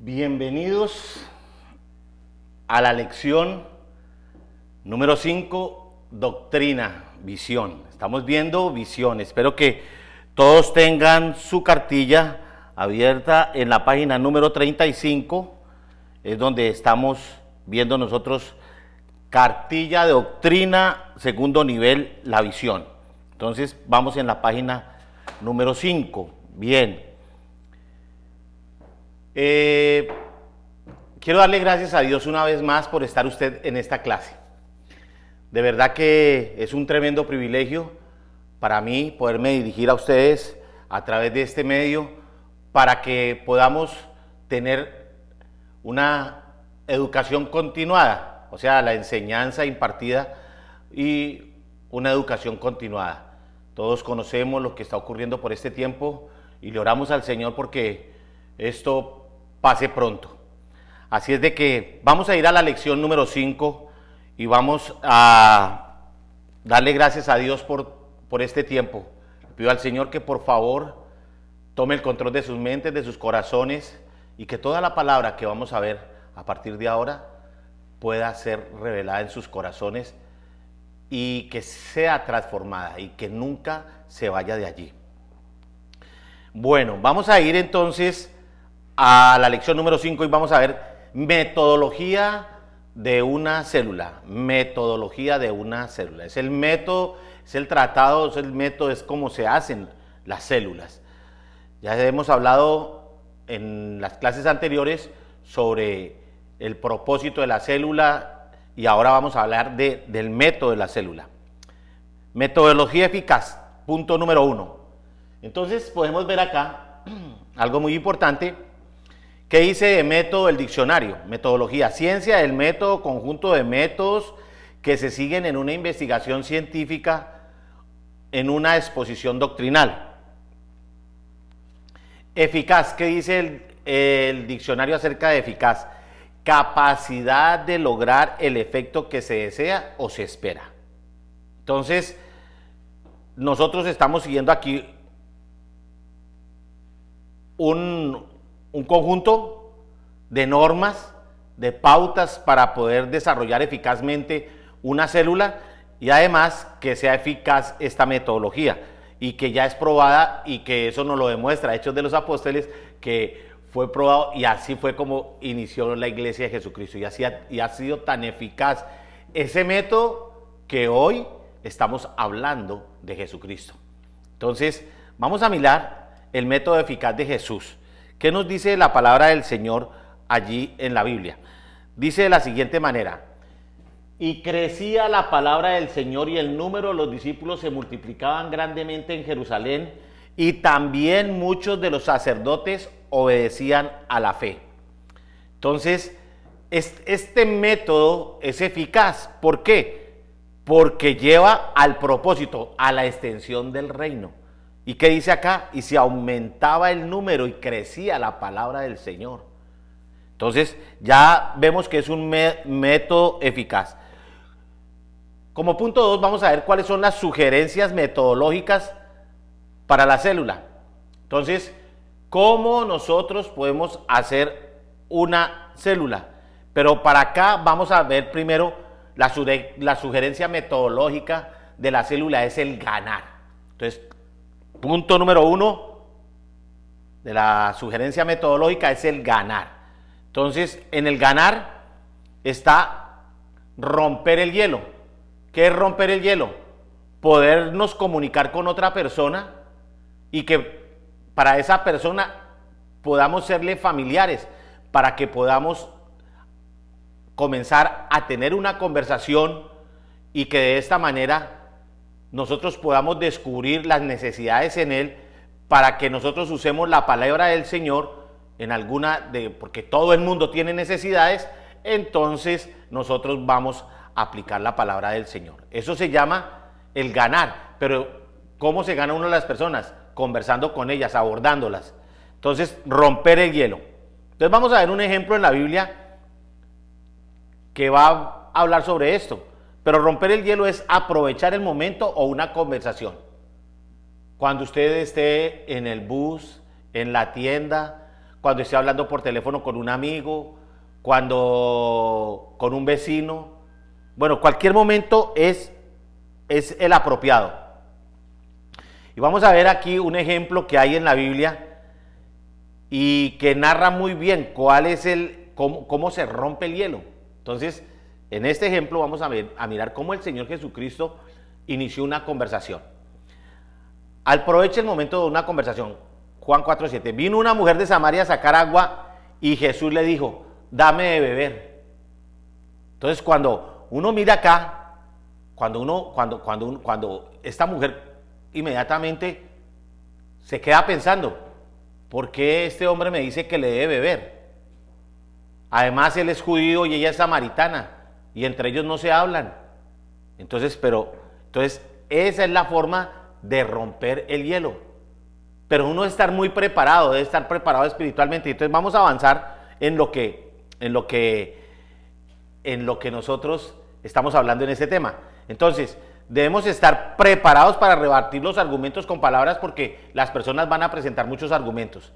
Bienvenidos a la lección número 5, Doctrina, Visión. Estamos viendo visión. Espero que todos tengan su cartilla abierta en la página número 35. Es donde estamos viendo nosotros cartilla de doctrina, segundo nivel, la visión. Entonces vamos en la página número 5. Bien. Quiero darle gracias a Dios una vez más por estar usted en esta clase. De verdad que es un tremendo privilegio para mí poderme dirigir a ustedes a través de este medio para que podamos tener una educación continuada, o sea, la enseñanza impartida y una educación continuada. Todos conocemos lo que está ocurriendo por este tiempo y le oramos al Señor porque esto pase pronto. Así es de que vamos a ir a la lección número 5 y vamos a darle gracias a Dios por este tiempo. Le pido al Señor que por favor tome el control de sus mentes, de sus corazones, y que toda la palabra que vamos a ver a partir de ahora pueda ser revelada en sus corazones y que sea transformada y que nunca se vaya de allí. Bueno, vamos a ir entonces a la lección número 5 y vamos a ver metodología de una célula. Metodología de una célula. Es el método, es el tratado, es el método, es cómo se hacen las células. Ya hemos hablado en las clases anteriores sobre el propósito de la célula y ahora vamos a hablar del método de la célula. Metodología eficaz, punto número 1. Entonces podemos ver acá algo muy importante. ¿Qué dice de método el diccionario? Metodología, ciencia del método, conjunto de métodos que se siguen en una investigación científica, en una exposición doctrinal. Eficaz, ¿qué dice el diccionario acerca de eficaz? Capacidad de lograr el efecto que se desea o se espera. Entonces, nosotros estamos siguiendo aquí un conjunto de normas, de pautas para poder desarrollar eficazmente una célula y además que sea eficaz esta metodología y que ya es probada y que eso nos lo demuestra Hechos de los Apóstoles, que fue probado y así fue como inició la Iglesia de Jesucristo y ha sido tan eficaz ese método que hoy estamos hablando de Jesucristo. Entonces vamos a mirar el método eficaz de Jesús. ¿Qué nos dice la palabra del Señor allí en la Biblia? Dice de la siguiente manera: y crecía la palabra del Señor y el número de los discípulos se multiplicaban grandemente en Jerusalén y también muchos de los sacerdotes obedecían a la fe. Entonces, este método es eficaz. ¿Por qué? Porque lleva al propósito, a la extensión del reino. ¿Y qué dice acá? Y se aumentaba el número y crecía la palabra del Señor. Entonces ya vemos que es un método eficaz. Como punto 2 vamos a ver cuáles son las sugerencias metodológicas para la célula. Entonces, ¿cómo nosotros podemos hacer una célula? Pero para acá vamos a ver primero la sugerencia metodológica de la célula es el ganar. Entonces, punto número 1 de la sugerencia metodológica es el ganar. Entonces, en el ganar está romper el hielo. ¿Qué es romper el hielo? Podernos comunicar con otra persona y que para esa persona podamos serle familiares, para que podamos comenzar a tener una conversación y que de esta manera nosotros podamos descubrir las necesidades en él para que nosotros usemos la palabra del Señor en porque todo el mundo tiene necesidades, entonces nosotros vamos a aplicar la palabra del Señor. Eso se llama el ganar, pero ¿cómo se gana uno de las personas? Conversando con ellas, abordándolas. Entonces, romper el hielo. Entonces vamos a ver un ejemplo en la Biblia que va a hablar sobre esto. Pero romper el hielo es aprovechar el momento o una conversación. Cuando usted esté en el bus, en la tienda, cuando esté hablando por teléfono con un amigo, cuando con un vecino. Bueno, cualquier momento es el apropiado. Y vamos a ver aquí un ejemplo que hay en la Biblia y que narra muy bien cuál es cómo se rompe el hielo. Entonces, en este ejemplo vamos a mirar cómo el Señor Jesucristo inició una conversación. Aproveche el momento de una conversación. Juan 4:7. Vino una mujer de Samaria a sacar agua y Jesús le dijo, dame de beber. Entonces, cuando uno mira acá, cuando esta mujer inmediatamente se queda pensando, ¿por qué este hombre me dice que le debe beber? Además, él es judío y ella es samaritana, y entre ellos no se hablan. Entonces, esa es la forma de romper el hielo. Pero uno debe estar muy preparado, debe estar preparado espiritualmente. Entonces vamos a avanzar en lo que nosotros estamos hablando en este tema. Entonces, debemos estar preparados para rebatir los argumentos con palabras, porque las personas van a presentar muchos argumentos.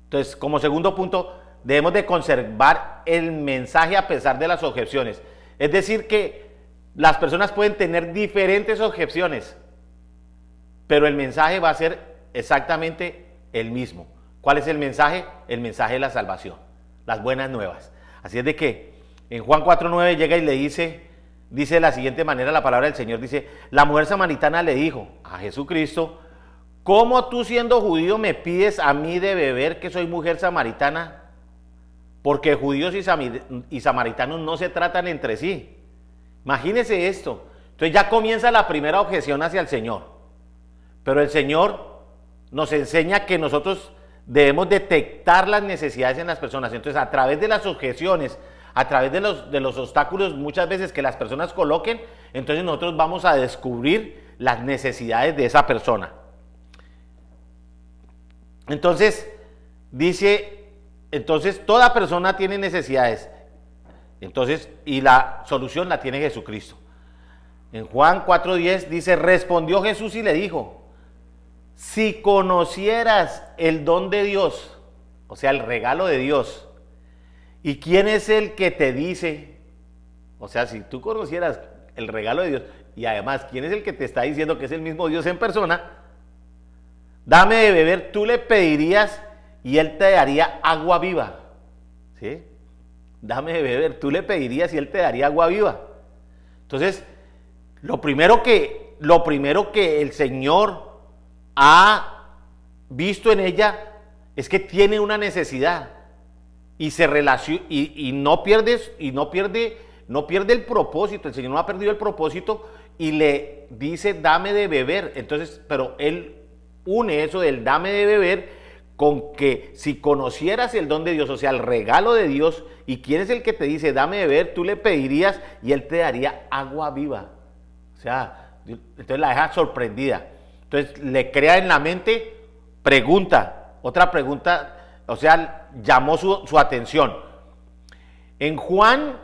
Entonces, como segundo punto, debemos de conservar el mensaje a pesar de las objeciones. Es decir, que las personas pueden tener diferentes objeciones, pero el mensaje va a ser exactamente el mismo. ¿Cuál es el mensaje? El mensaje de la salvación, las buenas nuevas. Así es de que en Juan 4:9 llega y le dice de la siguiente manera la palabra del Señor, dice, la mujer samaritana le dijo a Jesucristo, ¿cómo tú siendo judío me pides a mí de beber que soy mujer samaritana? Porque judíos y samaritanos no se tratan entre sí. Imagínese esto. Entonces ya comienza la primera objeción hacia el Señor. Pero el Señor nos enseña que nosotros debemos detectar las necesidades en las personas. Entonces, a través de las objeciones, a través de los obstáculos muchas veces que las personas coloquen, entonces nosotros vamos a descubrir las necesidades de esa persona. Entonces, toda persona tiene necesidades. Entonces, y la solución la tiene Jesucristo. En Juan 4:10 dice, respondió Jesús y le dijo, si conocieras el don de Dios, o sea, el regalo de Dios, ¿y quién es el que te dice? O sea, si tú conocieras el regalo de Dios, y además, ¿quién es el que te está diciendo que es el mismo Dios en persona? Dame de beber, tú le pedirías y él te daría agua viva. ¿Sí? Dame de beber, tú le pedirías y él te daría agua viva. Entonces, lo primero que el Señor ha visto en ella es que tiene una necesidad y se relaciona y no pierde el propósito. El Señor no ha perdido el propósito y le dice dame de beber. Entonces, pero él une eso del dame de beber con que si conocieras el don de Dios, o sea, el regalo de Dios, y quién es el que te dice dame de beber, tú le pedirías y él te daría agua viva. O sea, entonces la deja sorprendida. Entonces le crea en la mente otra pregunta, o sea, llamó su atención. En Juan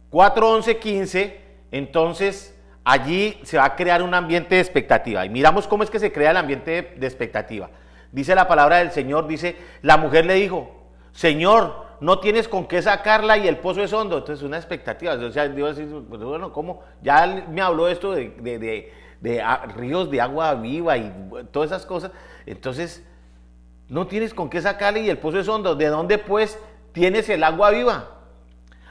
4, 11, 15, entonces allí se va a crear un ambiente de expectativa. Y miramos cómo es que se crea el ambiente de expectativa. Dice la palabra del Señor, dice, la mujer le dijo, Señor, no tienes con qué sacarla y el pozo es hondo. Entonces una expectativa, o sea, Dios dice, bueno, ¿cómo? Ya me habló esto de ríos de agua viva y todas esas cosas. Entonces, no tienes con qué sacarle y el pozo es hondo. ¿De dónde pues tienes el agua viva?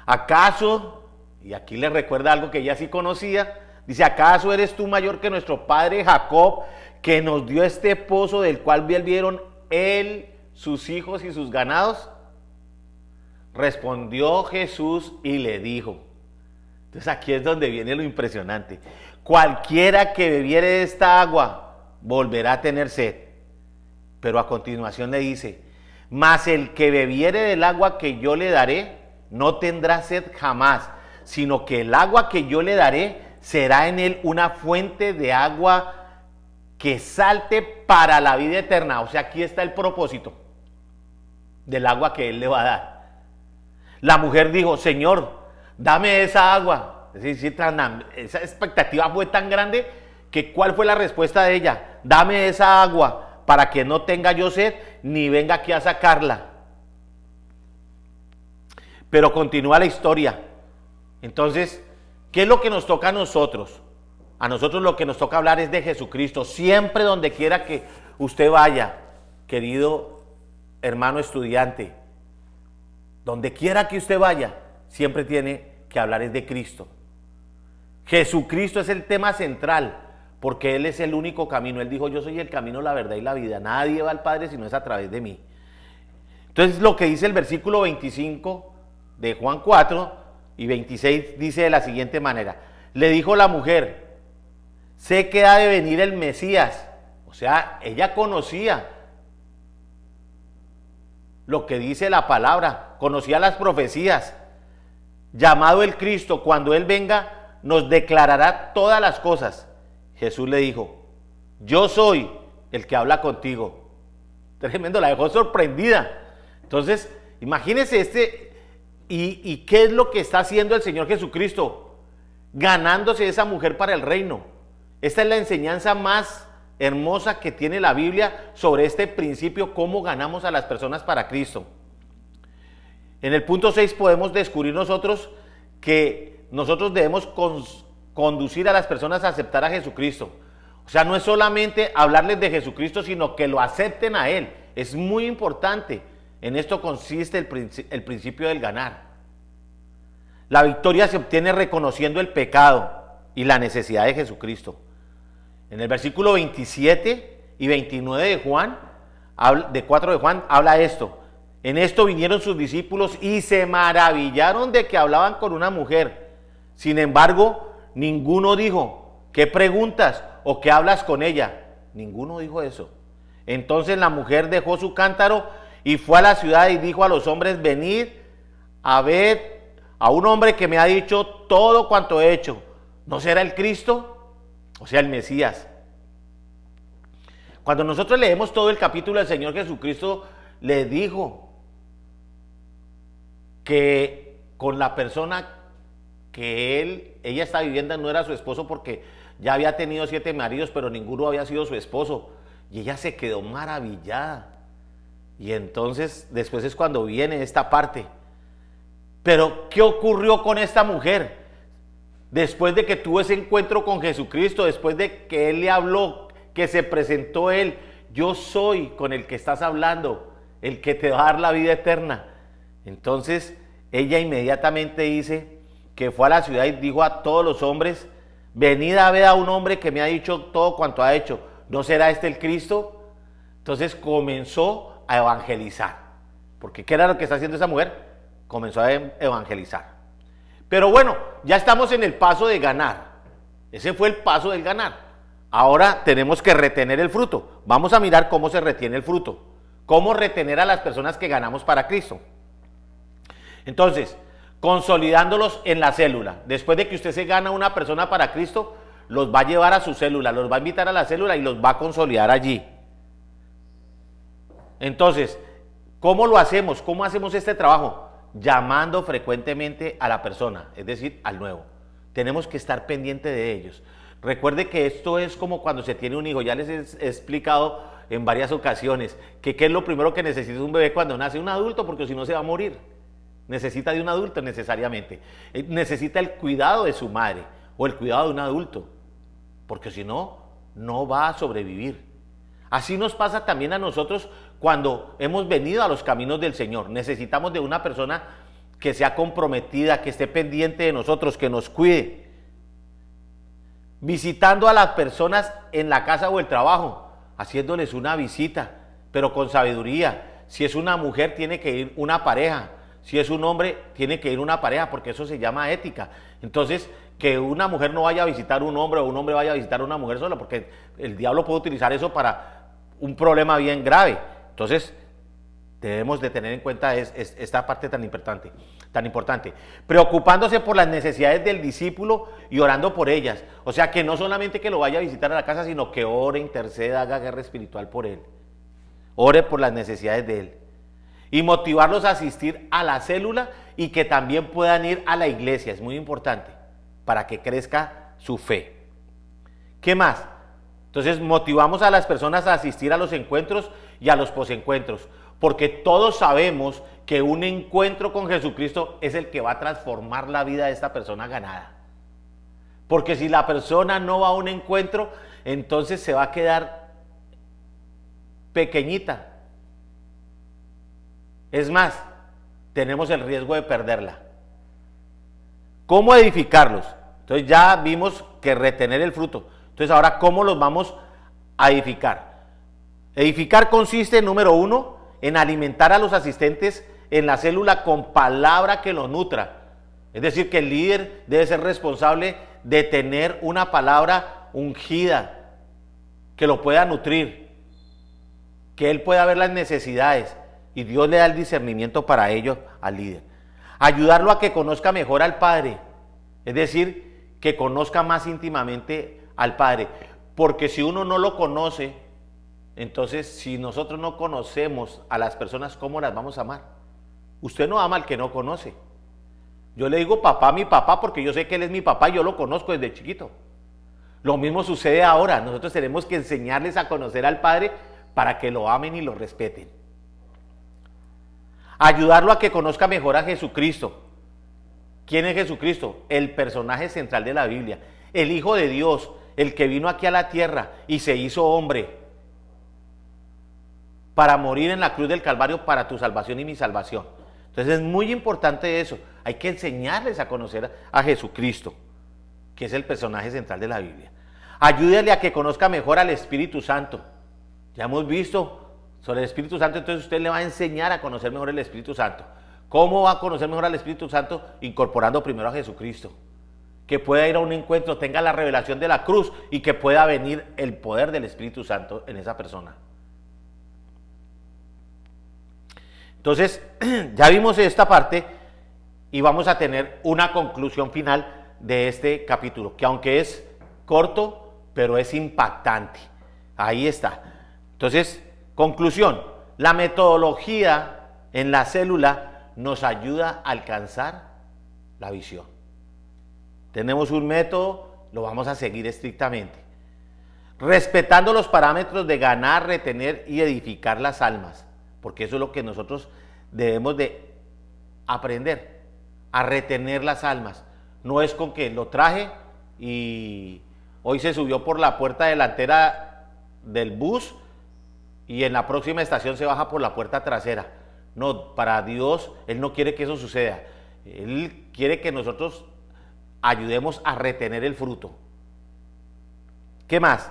¿Acaso, y aquí le recuerda algo que ella sí conocía, dice, ¿acaso eres tú mayor que nuestro padre Jacob, que nos dio este pozo del cual vieron él, sus hijos y sus ganados? Respondió Jesús y le dijo. Entonces aquí es donde viene lo impresionante. Cualquiera que bebiere de esta agua volverá a tener sed. Pero a continuación le dice, mas el que bebiere del agua que yo le daré no tendrá sed jamás, sino que el agua que yo le daré será en él una fuente de agua que salte para la vida eterna. O sea, aquí está el propósito del agua que él le va a dar. La mujer dijo, Señor, dame esa agua. Es decir, esa expectativa fue tan grande que ¿cuál fue la respuesta de ella? Dame esa agua para que no tenga yo sed, ni venga aquí a sacarla. Pero continúa la historia. Entonces, ¿qué es lo que nos toca a nosotros? A nosotros lo que nos toca hablar es de Jesucristo. Siempre donde quiera que usted vaya, querido hermano estudiante, donde quiera que usted vaya, siempre tiene que hablar es de Cristo. Jesucristo es el tema central, porque Él es el único camino. Él dijo, yo soy el camino, la verdad y la vida. Nadie va al Padre si no es a través de mí. Entonces lo que dice el versículo 25 de Juan 4 y 26 dice de la siguiente manera. Le dijo la mujer, sé que ha de venir el Mesías. O sea, ella conocía lo que dice la palabra, conocía las profecías. Llamado el Cristo, cuando Él venga, nos declarará todas las cosas. Jesús le dijo, yo soy el que habla contigo. Tremendo, la dejó sorprendida. Entonces, imagínense ¿y qué es lo que está haciendo el Señor Jesucristo? Ganándose esa mujer para el reino. Esta es la enseñanza más hermosa que tiene la Biblia sobre este principio, cómo ganamos a las personas para Cristo. En el punto 6 podemos descubrir nosotros que nosotros debemos conducir a las personas a aceptar a Jesucristo. O sea, no es solamente hablarles de Jesucristo, sino que lo acepten a Él. Es muy importante. En esto consiste el principio del ganar. La victoria se obtiene reconociendo el pecado y la necesidad de Jesucristo. En el versículo 27 y 29 de Juan, de 4 de Juan, habla esto. En esto vinieron sus discípulos y se maravillaron de que hablaban con una mujer. Sin embargo, ninguno dijo, ¿qué preguntas o qué hablas con ella? Ninguno dijo eso. Entonces la mujer dejó su cántaro y fue a la ciudad y dijo a los hombres, venid a ver a un hombre que me ha dicho todo cuanto he hecho. ¿No será el Cristo? O sea, el Mesías. Cuando nosotros leemos todo el capítulo, el Señor Jesucristo le dijo que con la persona que ella está viviendo no era su esposo, porque ya había tenido 7 maridos, pero ninguno había sido su esposo. Y ella se quedó maravillada. Y entonces después es cuando viene esta parte. Pero ¿qué ocurrió con esta mujer? Después de que tuvo ese encuentro con Jesucristo, después de que Él le habló, que se presentó Él, yo soy con el que estás hablando, el que te va a dar la vida eterna. Entonces ella inmediatamente dice que fue a la ciudad y dijo a todos los hombres, venid a ver a un hombre que me ha dicho todo cuanto ha hecho, ¿no será este el Cristo? Entonces comenzó a evangelizar, porque ¿qué era lo que está haciendo esa mujer? Comenzó a evangelizar. Pero bueno, ya estamos en el paso de ganar. Ese fue el paso del ganar. Ahora tenemos que retener el fruto. Vamos a mirar cómo se retiene el fruto. Cómo retener a las personas que ganamos para Cristo. Entonces, consolidándolos en la célula. Después de que usted se gana una persona para Cristo, los va a llevar a su célula, los va a invitar a la célula y los va a consolidar allí. Entonces, ¿cómo lo hacemos? ¿Cómo hacemos este trabajo? Llamando frecuentemente a la persona, es decir, al nuevo. Tenemos que estar pendiente de ellos. Recuerde que esto es como cuando se tiene un hijo. Ya les he explicado en varias ocasiones que qué es lo primero que necesita un bebé cuando nace. Un adulto, porque si no se va a morir. Necesita de un adulto necesariamente. Necesita el cuidado de su madre o el cuidado de un adulto, porque si no, no va a sobrevivir. Así nos pasa también a nosotros cuando hemos venido a los caminos del Señor. Necesitamos de una persona que sea comprometida, que esté pendiente de nosotros, que nos cuide. Visitando a las personas en la casa o el trabajo, haciéndoles una visita, pero con sabiduría. Si es una mujer, tiene que ir una pareja. Si es un hombre, tiene que ir una pareja, porque eso se llama ética. Entonces, que una mujer no vaya a visitar a un hombre o un hombre vaya a visitar a una mujer sola, porque el diablo puede utilizar eso para un problema bien grave. Entonces, debemos de tener en cuenta esta parte tan importante. Preocupándose por las necesidades del discípulo y orando por ellas. O sea, que no solamente que lo vaya a visitar a la casa, sino que ore, interceda, haga guerra espiritual por él. Ore por las necesidades de él. Y motivarlos a asistir a la célula y que también puedan ir a la iglesia. Es muy importante para que crezca su fe. ¿Qué más? Entonces motivamos a las personas a asistir a los encuentros y a los posencuentros, porque todos sabemos que un encuentro con Jesucristo es el que va a transformar la vida de esta persona ganada. Porque si la persona no va a un encuentro, entonces se va a quedar pequeñita. Es más, tenemos el riesgo de perderla. ¿Cómo edificarlos? Entonces ya vimos que retener el fruto. Entonces ahora, ¿cómo los vamos a edificar? Edificar consiste, número 1, en alimentar a los asistentes en la célula con palabra que los nutra. Es decir, que el líder debe ser responsable de tener una palabra ungida, que lo pueda nutrir, que él pueda ver las necesidades y Dios le da el discernimiento para ello al líder. Ayudarlo a que conozca mejor al Padre, es decir, que conozca más íntimamente al Padre, porque si uno no lo conoce, entonces si nosotros no conocemos a las personas, ¿cómo las vamos a amar? Usted no ama al que no conoce. Yo le digo papá a mi papá porque yo sé que él es mi papá y yo lo conozco desde chiquito. Lo mismo sucede ahora, nosotros tenemos que enseñarles a conocer al Padre para que lo amen y lo respeten. Ayudarlo a que conozca mejor a Jesucristo. ¿Quién es Jesucristo? El personaje central de la Biblia, el Hijo de Dios, el que vino aquí a la tierra y se hizo hombre para morir en la cruz del Calvario para tu salvación y mi salvación. Entonces es muy importante eso, hay que enseñarles a conocer a Jesucristo, que es el personaje central de la Biblia. Ayúdale a que conozca mejor al Espíritu Santo. Ya hemos visto sobre el Espíritu Santo, entonces usted le va a enseñar a conocer mejor el Espíritu Santo. ¿Cómo va a conocer mejor al Espíritu Santo? Incorporando primero a Jesucristo. Que pueda ir a un encuentro, tenga la revelación de la cruz y que pueda venir el poder del Espíritu Santo en esa persona. Entonces, ya vimos esta parte y vamos a tener una conclusión final de este capítulo, que aunque es corto, pero es impactante. Ahí está. Entonces, conclusión, la metodología en la célula nos ayuda a alcanzar la visión. Tenemos un método, lo vamos a seguir estrictamente, respetando los parámetros de ganar, retener y edificar las almas, porque eso es lo que nosotros debemos de aprender, a retener las almas. No es con que lo traje y hoy se subió por la puerta delantera del bus y en la próxima estación se baja por la puerta trasera. No, para Dios, Él no quiere que eso suceda. Él quiere que nosotros ayudemos a retener el fruto. ¿Qué más?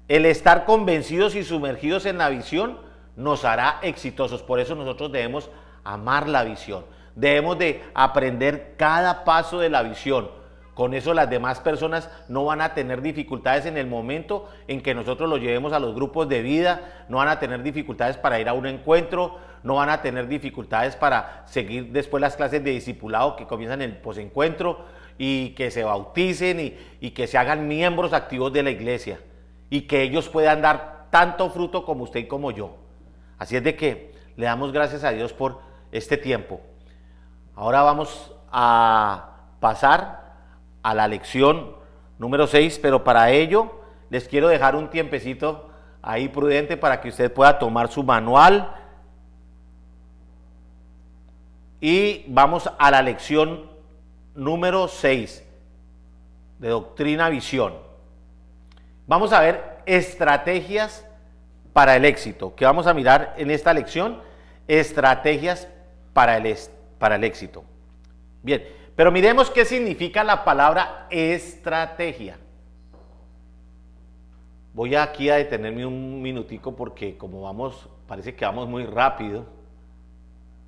El estar convencidos y sumergidos en la visión nos hará exitosos. Por eso nosotros debemos amar la visión. Debemos de aprender cada paso de la visión. Con eso las demás personas no van a tener dificultades en el momento en que nosotros los llevemos a los grupos de vida, no van a tener dificultades para ir a un encuentro, no van a tener dificultades para seguir después las clases de discipulado que comienzan en el posencuentro y que se bauticen y que se hagan miembros activos de la iglesia y que ellos puedan dar tanto fruto como usted y como yo. Así es de que le damos gracias a Dios por este tiempo. Ahora vamos a pasar a la lección número 6, pero para ello les quiero dejar un tiempecito ahí prudente para que usted pueda tomar su manual y vamos a la lección número 6 de Doctrina Visión. Vamos a ver estrategias para el éxito. ¿Qué vamos a mirar en esta lección? Estrategias para el éxito. Bien, pero miremos qué significa la palabra estrategia. Voy aquí a detenerme un minutico porque como vamos, parece que vamos muy rápido,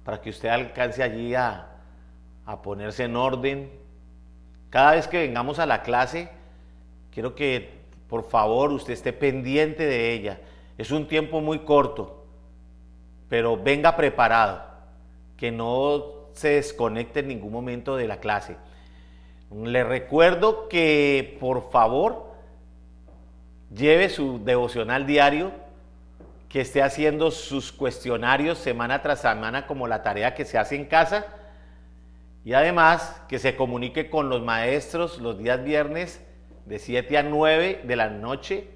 para que usted alcance allí a ponerse en orden. Cada vez que vengamos a la clase, quiero que por favor usted esté pendiente de ella. Es un tiempo muy corto, pero venga preparado, que no se desconecte en ningún momento de la clase. Le recuerdo que por favor lleve su devocional diario, que esté haciendo sus cuestionarios semana tras semana como la tarea que se hace en casa y además que se comunique con los maestros los días viernes de 7 a 9 de la noche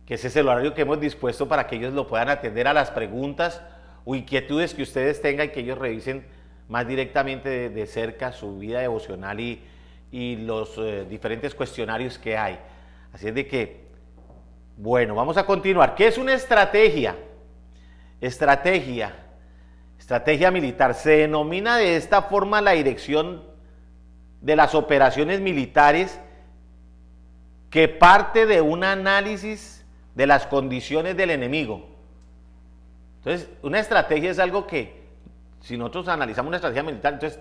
que ese es el horario que hemos dispuesto para que ellos lo puedan atender a las preguntas o inquietudes que ustedes tengan, que ellos revisen más directamente de cerca su vida devocional y los diferentes cuestionarios que hay. Así es de que, bueno, vamos a continuar. ¿Qué es una estrategia? Estrategia militar. Se denomina de esta forma la dirección de las operaciones militares que parte de un análisis de las condiciones del enemigo. Entonces, una estrategia es algo que, si nosotros analizamos una estrategia militar, entonces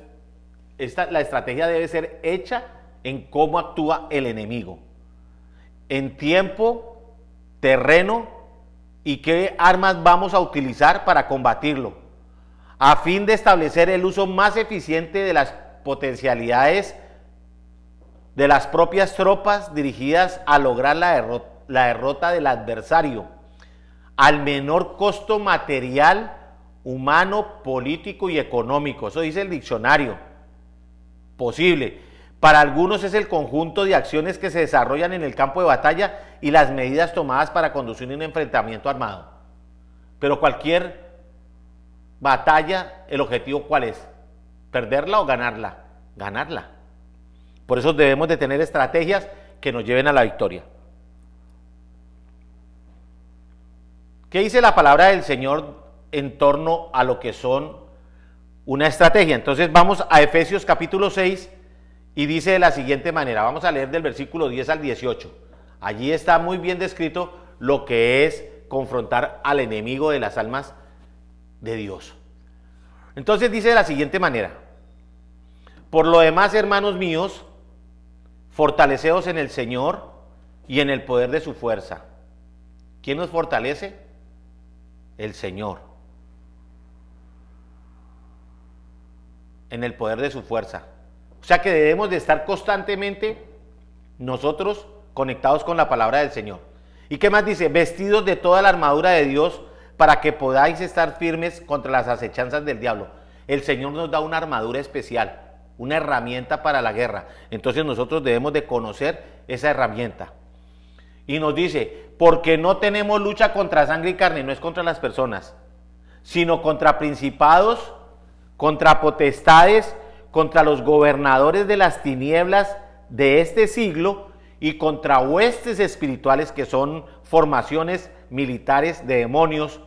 la estrategia debe ser hecha en cómo actúa el enemigo, en tiempo, terreno y qué armas vamos a utilizar para combatirlo, a fin de establecer el uso más eficiente de las potencialidades de las propias tropas dirigidas a lograr la derrota del adversario, al menor costo material, humano, político y económico. Eso dice el diccionario. Posible. Para algunos es el conjunto de acciones que se desarrollan en el campo de batalla y las medidas tomadas para conducir un enfrentamiento armado. Pero cualquier batalla, ¿el objetivo cuál es? ¿Perderla o ganarla? Ganarla. Por eso debemos de tener estrategias que nos lleven a la victoria. ¿Qué dice la palabra del Señor en torno a lo que son una estrategia? Entonces vamos a Efesios capítulo 6 y dice de la siguiente manera, vamos a leer del versículo 10 al 18. Allí está muy bien descrito lo que es confrontar al enemigo de las almas de Dios. Entonces dice de la siguiente manera, por lo demás, hermanos míos, fortaleceos en el Señor y en el poder de su fuerza. ¿Quién nos fortalece? El Señor. En el poder de su fuerza. O sea que debemos de estar constantemente nosotros conectados con la palabra del Señor. ¿Y qué más dice? Vestidos de toda la armadura de Dios para que podáis estar firmes contra las acechanzas del diablo. El Señor nos da una armadura especial, una herramienta para la guerra. Entonces nosotros debemos de conocer esa herramienta. Y nos dice, porque no tenemos lucha contra sangre y carne, no es contra las personas, sino contra principados, contra potestades, contra los gobernadores de las tinieblas de este siglo y contra huestes espirituales que son formaciones militares de demonios,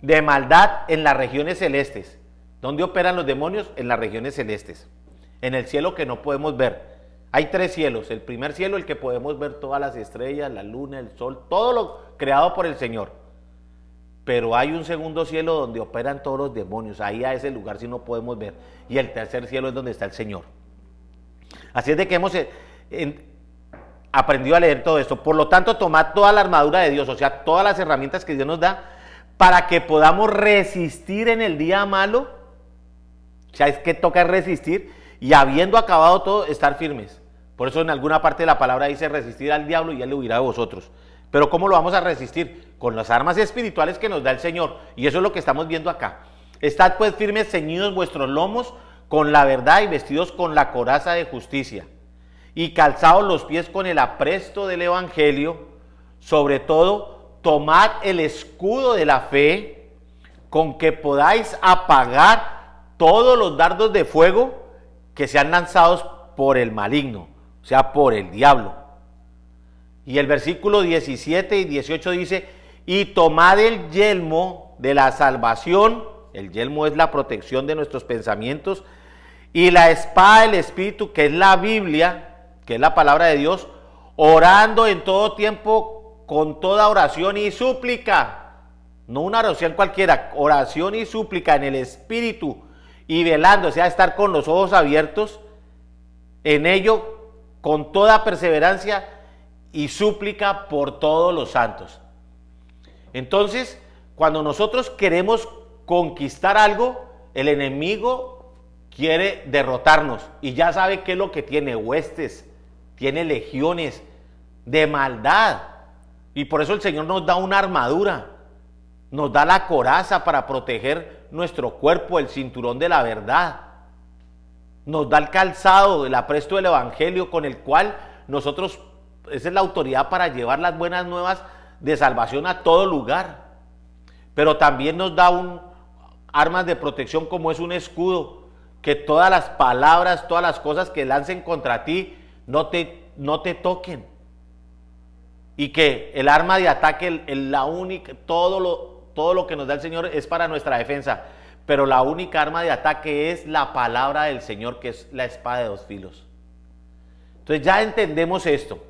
de maldad en las regiones celestes. ¿Dónde operan los demonios? En las regiones celestes, en el cielo que no podemos ver. Hay tres cielos. El primer cielo, el que podemos ver todas las estrellas, la luna, el sol, todo lo creado por el Señor. Pero hay un segundo cielo donde operan todos los demonios. Ahí a ese lugar sí no podemos ver. Y el tercer cielo es donde está el Señor. Así es de que hemos aprendido a leer todo esto. Por lo tanto, tomad toda la armadura de Dios, o sea, todas las herramientas que Dios nos da para que podamos resistir en el día malo. O sea, es que toca resistir y habiendo acabado todo, estar firmes. Por eso en alguna parte de la palabra dice resistir al diablo y él le huirá de vosotros. Pero ¿cómo lo vamos a resistir? Con las armas espirituales que nos da el Señor. Y eso es lo que estamos viendo acá. Estad pues firmes, ceñidos vuestros lomos con la verdad y vestidos con la coraza de justicia. Y calzados los pies con el apresto del evangelio. Sobre todo, tomad el escudo de la fe con que podáis apagar todos los dardos de fuego que sean lanzados por el maligno, o sea, por el diablo. Y el versículo 17 y 18 dice, y tomad el yelmo de la salvación, el yelmo es la protección de nuestros pensamientos, y la espada del Espíritu, que es la Biblia, que es la palabra de Dios, orando en todo tiempo con toda oración y súplica, no una oración cualquiera, oración y súplica en el Espíritu, y velando, o sea, estar con los ojos abiertos, en ello, con toda perseverancia y súplica por todos los santos. Entonces, cuando nosotros queremos conquistar algo, el enemigo quiere derrotarnos y ya sabe qué es lo que tiene, huestes, tiene legiones de maldad. Y por eso el Señor nos da una armadura, nos da la coraza para proteger nuestro cuerpo, el cinturón de la verdad. Nos da el calzado, el apresto del evangelio con el cual nosotros, esa es la autoridad para llevar las buenas nuevas de salvación a todo lugar, pero también nos da armas de protección como es un escudo, que todas las palabras, todas las cosas que lancen contra ti no te toquen, y que el arma de ataque, todo lo que nos da el Señor es para nuestra defensa, pero la única arma de ataque es la palabra del Señor, que es la espada de dos filos. Entonces ya entendemos esto.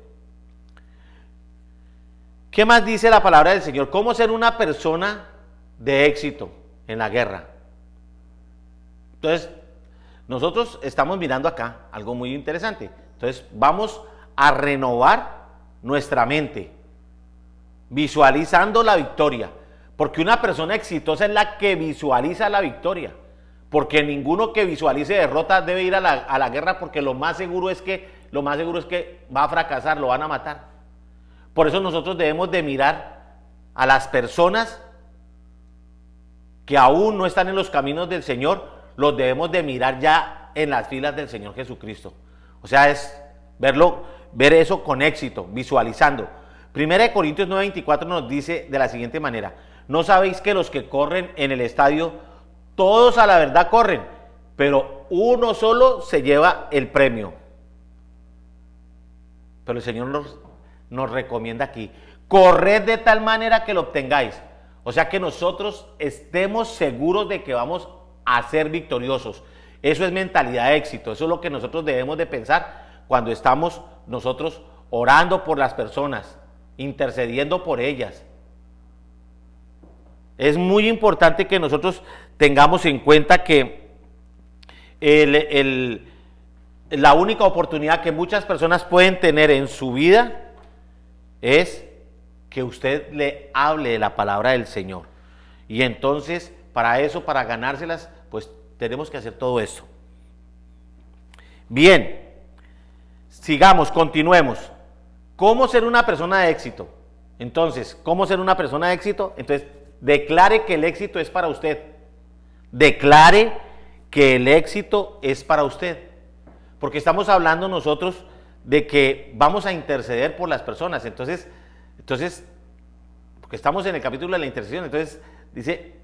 ¿Qué más dice la palabra del Señor? ¿Cómo ser una persona de éxito en la guerra? Entonces, nosotros estamos mirando acá algo muy interesante. Entonces, vamos a renovar nuestra mente, visualizando la victoria, porque una persona exitosa es la que visualiza la victoria, porque ninguno que visualice derrota debe ir a la guerra, porque lo más seguro es que va a fracasar, lo van a matar. Por eso nosotros debemos de mirar a las personas que aún no están en los caminos del Señor, los debemos de mirar ya en las filas del Señor Jesucristo. O sea, es ver eso con éxito, visualizando. 1 Corintios 9:24 nos dice de la siguiente manera: ¿no sabéis que los que corren en el estadio, todos a la verdad corren, pero uno solo se lleva el premio? Pero el Señor nos recomienda aquí: corred de tal manera que lo obtengáis. O sea, que nosotros estemos seguros de que vamos a ser victoriosos. Eso es mentalidad de éxito. Eso es lo que nosotros debemos de pensar cuando estamos nosotros orando por las personas, intercediendo por ellas. Es muy importante que nosotros tengamos en cuenta que la única oportunidad que muchas personas pueden tener en su vida es que usted le hable de la palabra del Señor. Y entonces, para eso, para ganárselas, pues tenemos que hacer todo esto. Bien, sigamos, continuemos. ¿Cómo ser una persona de éxito? Entonces, ¿cómo ser una persona de éxito? Entonces, declare que el éxito es para usted. Declare que el éxito es para usted. Porque estamos hablando nosotros de que vamos a interceder por las personas. Entonces, porque estamos en el capítulo de la intercesión, entonces dice,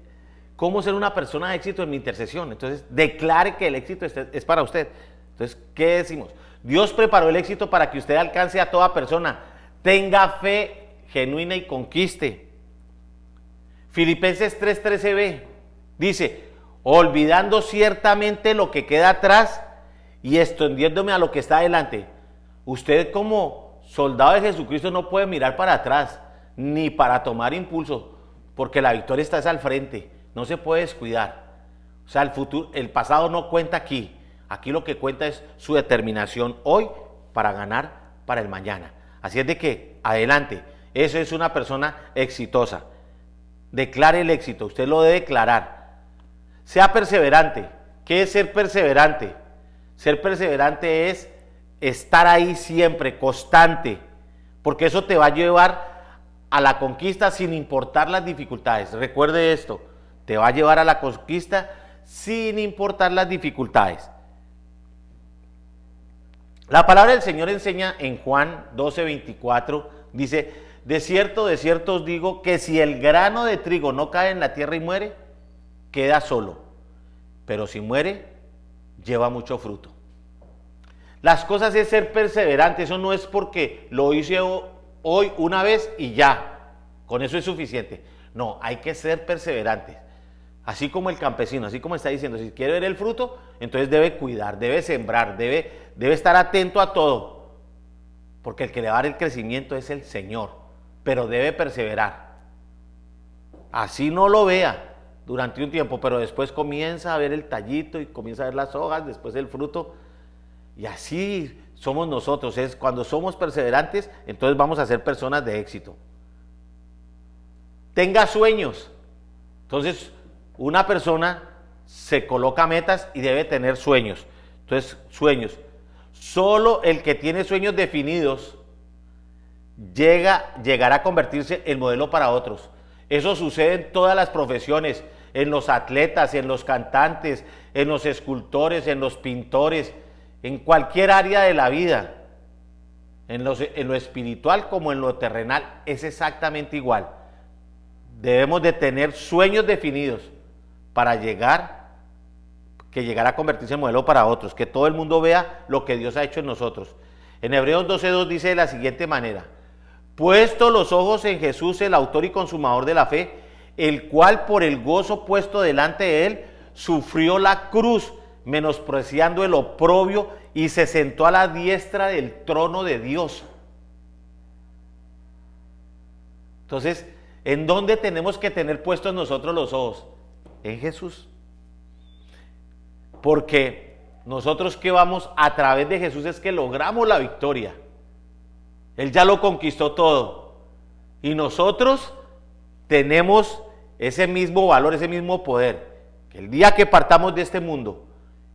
¿cómo ser una persona de éxito en mi intercesión? Entonces, declare que el éxito es para usted. Entonces, ¿qué decimos? Dios preparó el éxito para que usted alcance a toda persona, tenga fe genuina y conquiste. Filipenses 3:13b dice, olvidando ciertamente lo que queda atrás y extendiéndome a lo que está adelante. Usted, como soldado de Jesucristo, no puede mirar para atrás ni para tomar impulso, porque la victoria está al frente, no se puede descuidar. O sea, el pasado no cuenta aquí. Aquí lo que cuenta es su determinación hoy para ganar para el mañana. Así es de que, adelante, eso es una persona exitosa. Declare el éxito, usted lo debe declarar. Sea perseverante. ¿Qué es ser perseverante? Ser perseverante es estar ahí siempre, constante, porque eso te va a llevar a la conquista sin importar las dificultades. Recuerde esto, te va a llevar a la conquista sin importar las dificultades. La palabra del Señor enseña en Juan 12:24, dice, de cierto os digo que si el grano de trigo no cae en la tierra y muere, queda solo, pero si muere, lleva mucho fruto. Las cosas es ser perseverante, eso no es porque lo hice hoy una vez y ya, con eso es suficiente. No, hay que ser perseverantes. Así como el campesino, así como está diciendo, si quiere ver el fruto, entonces debe cuidar, debe sembrar, debe estar atento a todo, porque el que le va a dar el crecimiento es el Señor, pero debe perseverar. Así no lo vea durante un tiempo, pero después comienza a ver el tallito y comienza a ver las hojas, después el fruto, y así somos nosotros. Es cuando somos perseverantes, entonces vamos a ser personas de éxito. Tenga sueños. Entonces, una persona se coloca metas y debe tener sueños. Entonces, sueños. Solo el que tiene sueños definidos llegará a convertirse en modelo para otros. Eso sucede en todas las profesiones, en los atletas, en los cantantes, en los escultores, en los pintores, en cualquier área de la vida. en lo espiritual como en lo terrenal es exactamente igual. Debemos de tener sueños definidos para llegar a convertirse en modelo para otros, que todo el mundo vea lo que Dios ha hecho en nosotros. En Hebreos 12:2 dice de la siguiente manera: puesto los ojos en Jesús, el autor y consumador de la fe, el cual por el gozo puesto delante de él, sufrió la cruz, menospreciando el oprobio, y se sentó a la diestra del trono de Dios. Entonces, ¿en dónde tenemos que tener puestos nosotros los ojos? En Jesús. Porque nosotros que vamos a través de Jesús es que logramos la victoria. Él ya lo conquistó todo. Y nosotros tenemos ese mismo valor, ese mismo poder. Que el día que partamos de este mundo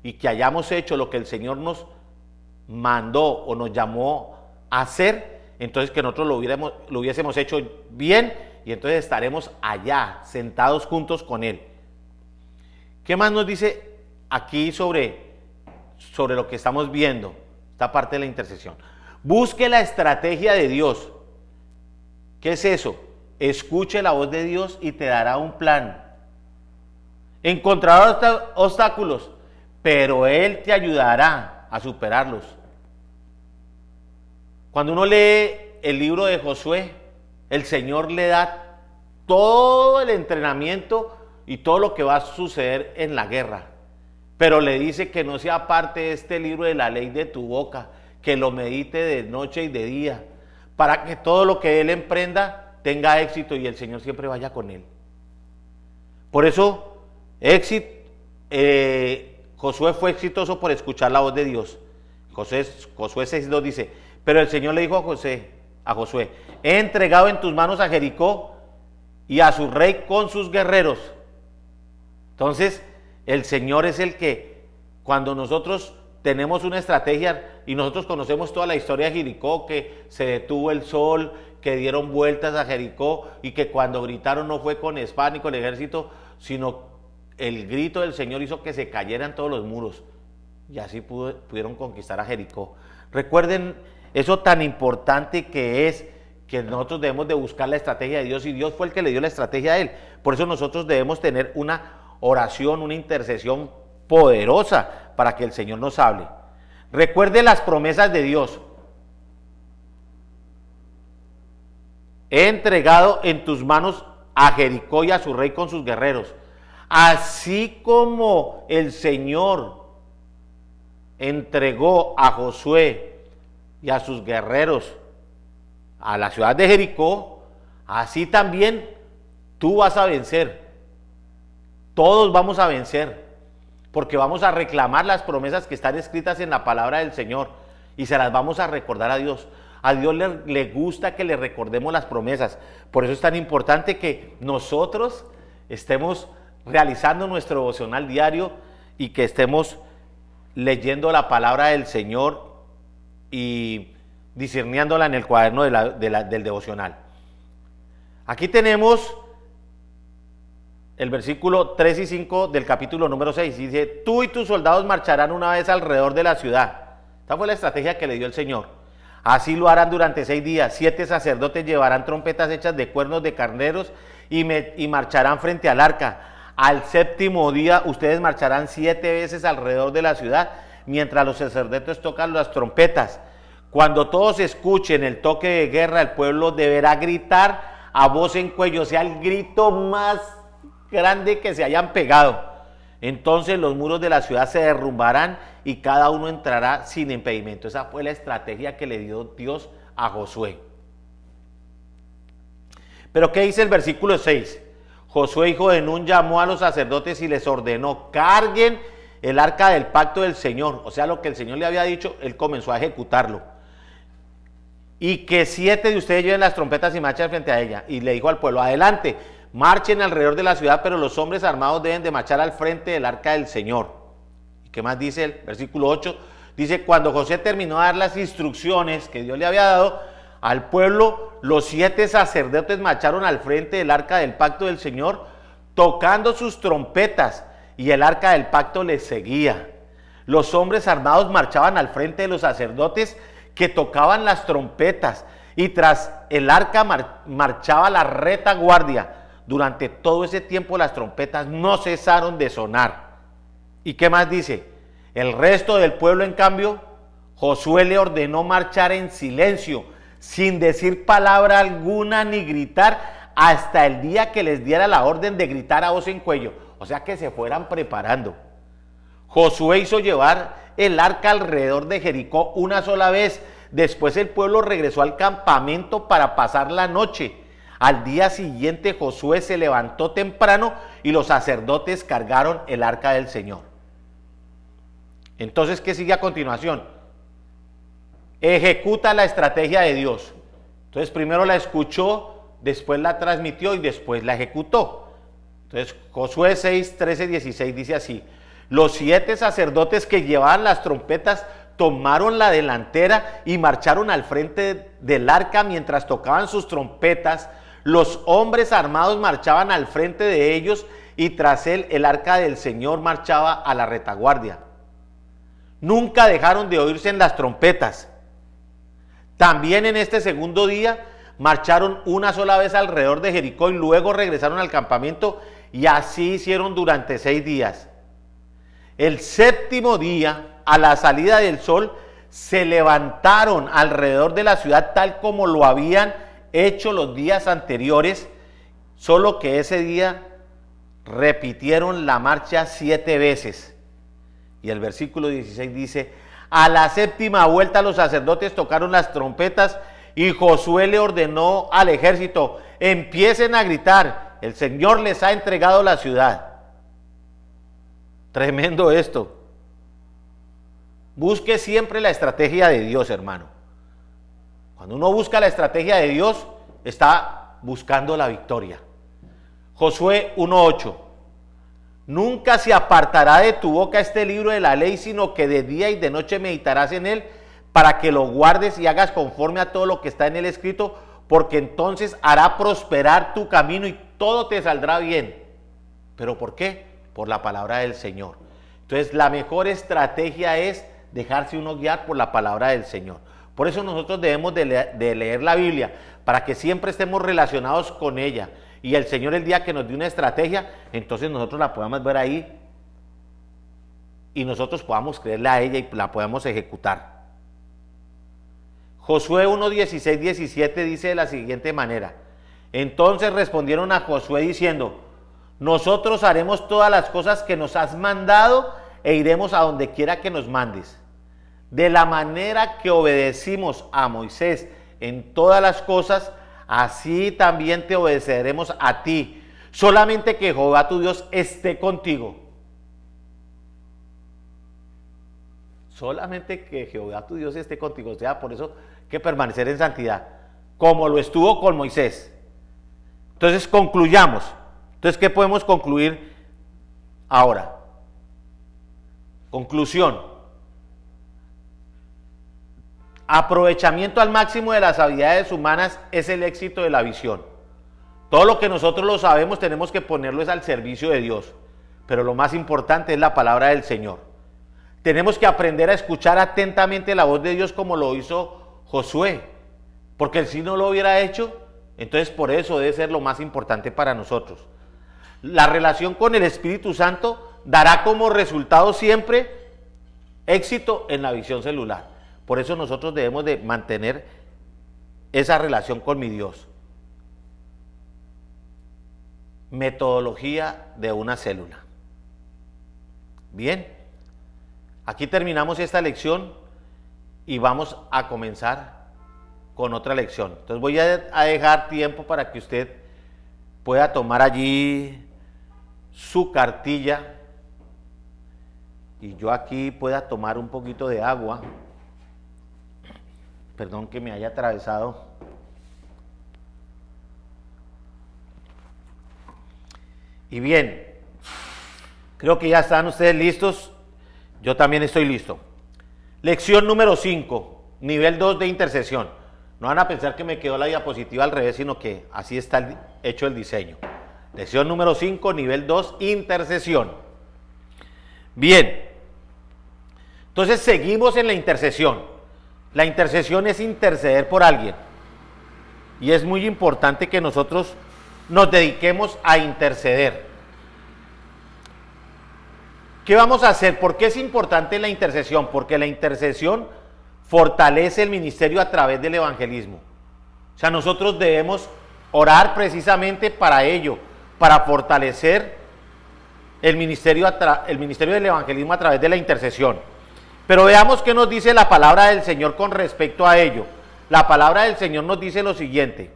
y que hayamos hecho lo que el Señor nos mandó o nos llamó a hacer, entonces que nosotros lo hubiésemos hecho bien, y entonces estaremos allá, sentados juntos con Él. ¿Qué más nos dice aquí sobre lo que estamos viendo? Esta parte de la intercesión. Busque la estrategia de Dios. ¿Qué es eso? Escuche la voz de Dios y te dará un plan. Encontrarás obstáculos, pero Él te ayudará a superarlos. Cuando uno lee el libro de Josué, el Señor le da todo el entrenamiento y todo lo que va a suceder en la guerra. Pero le dice que no sea parte de este libro de la ley de tu boca, que lo medite de noche y de día, para que todo lo que Él emprenda tenga éxito y el Señor siempre vaya con Él. Por eso, Josué fue exitoso por escuchar la voz de Dios. Josué 6:2 dice: pero el Señor le dijo a Josué: he entregado en tus manos a Jericó y a su rey con sus guerreros. Entonces, el Señor es el que, cuando nosotros tenemos una estrategia y nosotros conocemos toda la historia de Jericó, que se detuvo el sol, que dieron vueltas a Jericó y que cuando gritaron no fue con espada ni con ejército, sino el grito del Señor hizo que se cayeran todos los muros, y así pudieron conquistar a Jericó. Recuerden eso tan importante que es, que nosotros debemos de buscar la estrategia de Dios, y Dios fue el que le dio la estrategia a Él. Por eso nosotros debemos tener una oración, una intercesión poderosa para que el Señor nos hable. Recuerde las promesas de Dios. He entregado en tus manos a Jericó y a su rey con sus guerreros. Así como el Señor entregó a Josué y a sus guerreros a la ciudad de Jericó, así también tú vas a vencer. Todos vamos a vencer, porque vamos a reclamar las promesas que están escritas en la palabra del Señor y se las vamos a recordar a Dios. A Dios le gusta que le recordemos las promesas. Por eso es tan importante que nosotros estemos realizando nuestro devocional diario y que estemos leyendo la palabra del Señor y discerniéndola en el cuaderno del devocional. Aquí tenemos el versículo 3 y 5 del capítulo número 6. Dice: tú y tus soldados marcharán una vez alrededor de la ciudad. Esta fue la estrategia que le dio el Señor. Así lo harán durante 6 días. 7 sacerdotes llevarán trompetas hechas de cuernos de carneros y marcharán frente al arca. Al 7º día ustedes marcharán 7 veces alrededor de la ciudad, mientras los sacerdotes tocan las trompetas. Cuando todos escuchen el toque de guerra, el pueblo deberá gritar a voz en cuello, sea el grito más grande que se hayan pegado. Entonces los muros de la ciudad se derrumbarán y cada uno entrará sin impedimento. Esa fue la estrategia que le dio Dios a Josué. Pero ¿qué dice el versículo 6? Josué, hijo de Nun, llamó a los sacerdotes y les ordenó: carguen el arca del pacto del Señor. O sea, lo que el Señor le había dicho, él comenzó a ejecutarlo. Y que 7 de ustedes lleven las trompetas y marchen frente a ella. Y le dijo al pueblo: adelante, marchen alrededor de la ciudad, pero los hombres armados deben de marchar al frente del arca del Señor. ¿Y qué más dice el versículo 8? Dice: cuando Josué terminó de dar las instrucciones que Dios le había dado al pueblo, los 7 sacerdotes marcharon al frente del arca del pacto del Señor, tocando sus trompetas, y el arca del pacto les seguía. Los hombres armados marchaban al frente de los sacerdotes, que tocaban las trompetas y tras el arca marchaba la retaguardia. Durante todo ese tiempo las trompetas no cesaron de sonar. ¿Y qué más dice? El resto del pueblo, en cambio, Josué le ordenó marchar en silencio, sin decir palabra alguna ni gritar, hasta el día que les diera la orden de gritar a voz en cuello. O sea, que se fueran preparando. Josué hizo llevar el arca alrededor de Jericó una sola vez. Después el pueblo regresó al campamento para pasar la noche. Al día siguiente Josué se levantó temprano y los sacerdotes cargaron el arca del Señor. Entonces, ¿qué sigue a continuación? Ejecuta la estrategia de Dios. Entonces, primero la escuchó, después la transmitió y después la ejecutó. Entonces, Josué 6, 13, 16 dice así: los 7 sacerdotes que llevaban las trompetas tomaron la delantera y marcharon al frente del arca mientras tocaban sus trompetas. Los hombres armados marchaban al frente de ellos y tras él el arca del Señor marchaba a la retaguardia. Nunca dejaron de oírse en las trompetas. También en este segundo día marcharon una sola vez alrededor de Jericó y luego regresaron al campamento, y así hicieron durante 6 días. El séptimo día, a la salida del sol, se levantaron alrededor de la ciudad tal como lo habían hecho los días anteriores, solo que ese día repitieron la marcha 7 veces. Y el versículo 16 dice: a la séptima vuelta los sacerdotes tocaron las trompetas y Josué le ordenó al ejército: empiecen a gritar, el Señor les ha entregado la ciudad. Tremendo esto. Busque siempre la estrategia de Dios, hermano. Cuando uno busca la estrategia de Dios, está buscando la victoria. Josué 1:8. Nunca se apartará de tu boca este libro de la ley, sino que de día y de noche meditarás en él, para que lo guardes y hagas conforme a todo lo que está en él escrito, porque entonces hará prosperar tu camino y todo te saldrá bien. ¿Pero por qué? Por la palabra del Señor. Entonces, la mejor estrategia es dejarse uno guiar por la palabra del Señor. Por eso nosotros debemos de leer la Biblia, para que siempre estemos relacionados con ella. Y el Señor, el día que nos dé una estrategia, entonces nosotros la podamos ver ahí y nosotros podamos creerle a ella y la podamos ejecutar. Josué 1, 16, 17 dice de la siguiente manera: entonces respondieron a Josué diciendo: nosotros haremos todas las cosas que nos has mandado e iremos a donde quiera que nos mandes. De la manera que obedecimos a Moisés en todas las cosas, así también te obedeceremos a ti. Solamente que Jehová tu Dios esté contigo. Solamente que Jehová tu Dios esté contigo. O sea, por eso hay que permanecer en santidad, como lo estuvo con Moisés. Entonces, concluyamos. Entonces, ¿qué podemos concluir ahora? Conclusión. Aprovechamiento al máximo de las habilidades humanas es el éxito de la visión. Todo lo que nosotros lo sabemos tenemos que ponerlo es al servicio de Dios. Pero lo más importante es la palabra del Señor. Tenemos que aprender a escuchar atentamente la voz de Dios como lo hizo Josué. Porque si no lo hubiera hecho, entonces por eso debe ser lo más importante para nosotros. La relación con el Espíritu Santo dará como resultado siempre éxito en la visión celular. Por eso nosotros debemos de mantener esa relación con mi Dios. Metodología de una célula. Bien, aquí terminamos esta lección y vamos a comenzar con otra lección. Entonces voy a dejar tiempo para que usted pueda tomar allí su cartilla y yo aquí pueda tomar un poquito de agua. Perdón que me haya atravesado. Y bien, creo que ya están ustedes listos. Yo también estoy listo. Lección número 5, nivel 2 de intercesión. No van a pensar que me quedó la diapositiva al revés, sino que así está hecho el diseño. Lección número 5, nivel 2, intercesión. Bien, entonces seguimos en la intercesión. La intercesión es interceder por alguien. Y es muy importante que nosotros nos dediquemos a interceder. ¿Qué vamos a hacer? ¿Por qué es importante la intercesión? Porque la intercesión fortalece el ministerio a través del evangelismo. O sea, nosotros debemos orar precisamente para ello, para fortalecer el ministerio del evangelismo a través de la intercesión. Pero veamos qué nos dice la palabra del Señor con respecto a ello. La palabra del Señor nos dice lo siguiente.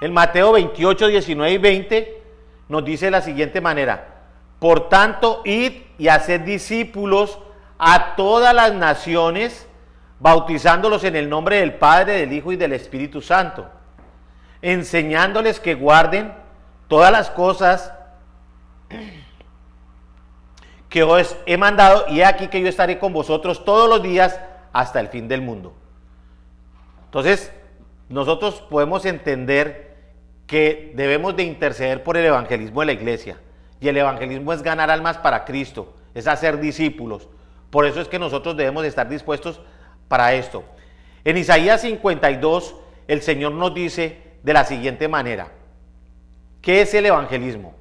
En Mateo 28, 19 y 20 nos dice de la siguiente manera: por tanto, id y haced discípulos a todas las naciones, bautizándolos en el nombre del Padre, del Hijo y del Espíritu Santo, enseñándoles que guarden todas las cosas que os he mandado, y he aquí que yo estaré con vosotros todos los días hasta el fin del mundo. Entonces, nosotros podemos entender que debemos de interceder por el evangelismo de la iglesia, y el evangelismo es ganar almas para Cristo, es hacer discípulos. Por eso es que nosotros debemos estar dispuestos para esto. En Isaías 52, el Señor nos dice de la siguiente manera: ¿qué es el evangelismo?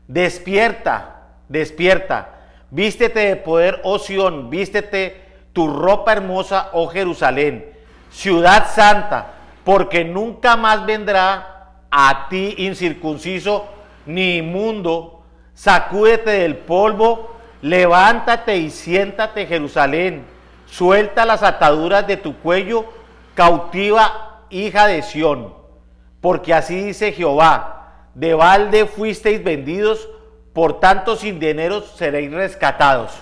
Despierta, despierta, vístete de poder, oh Sión, vístete tu ropa hermosa, oh Jerusalén, ciudad santa, porque nunca más vendrá a ti incircunciso ni inmundo. Sacúdete del polvo, levántate y siéntate, Jerusalén, suelta las ataduras de tu cuello, cautiva hija de Sión, porque así dice Jehová: de balde fuisteis vendidos, por tanto sin dinero seréis rescatados.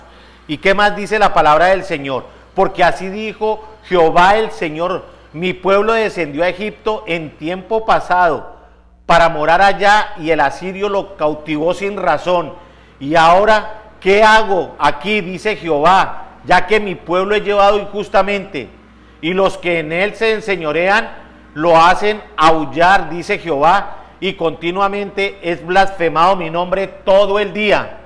¿Y qué más dice la palabra del Señor? Porque así dijo Jehová el Señor: mi pueblo descendió a Egipto en tiempo pasado para morar allá, y el asirio lo cautivó sin razón. Y ahora, ¿qué hago aquí? Dice Jehová, ya que mi pueblo he llevado injustamente, y los que en él se enseñorean lo hacen aullar, dice Jehová, y continuamente es blasfemado mi nombre todo el día.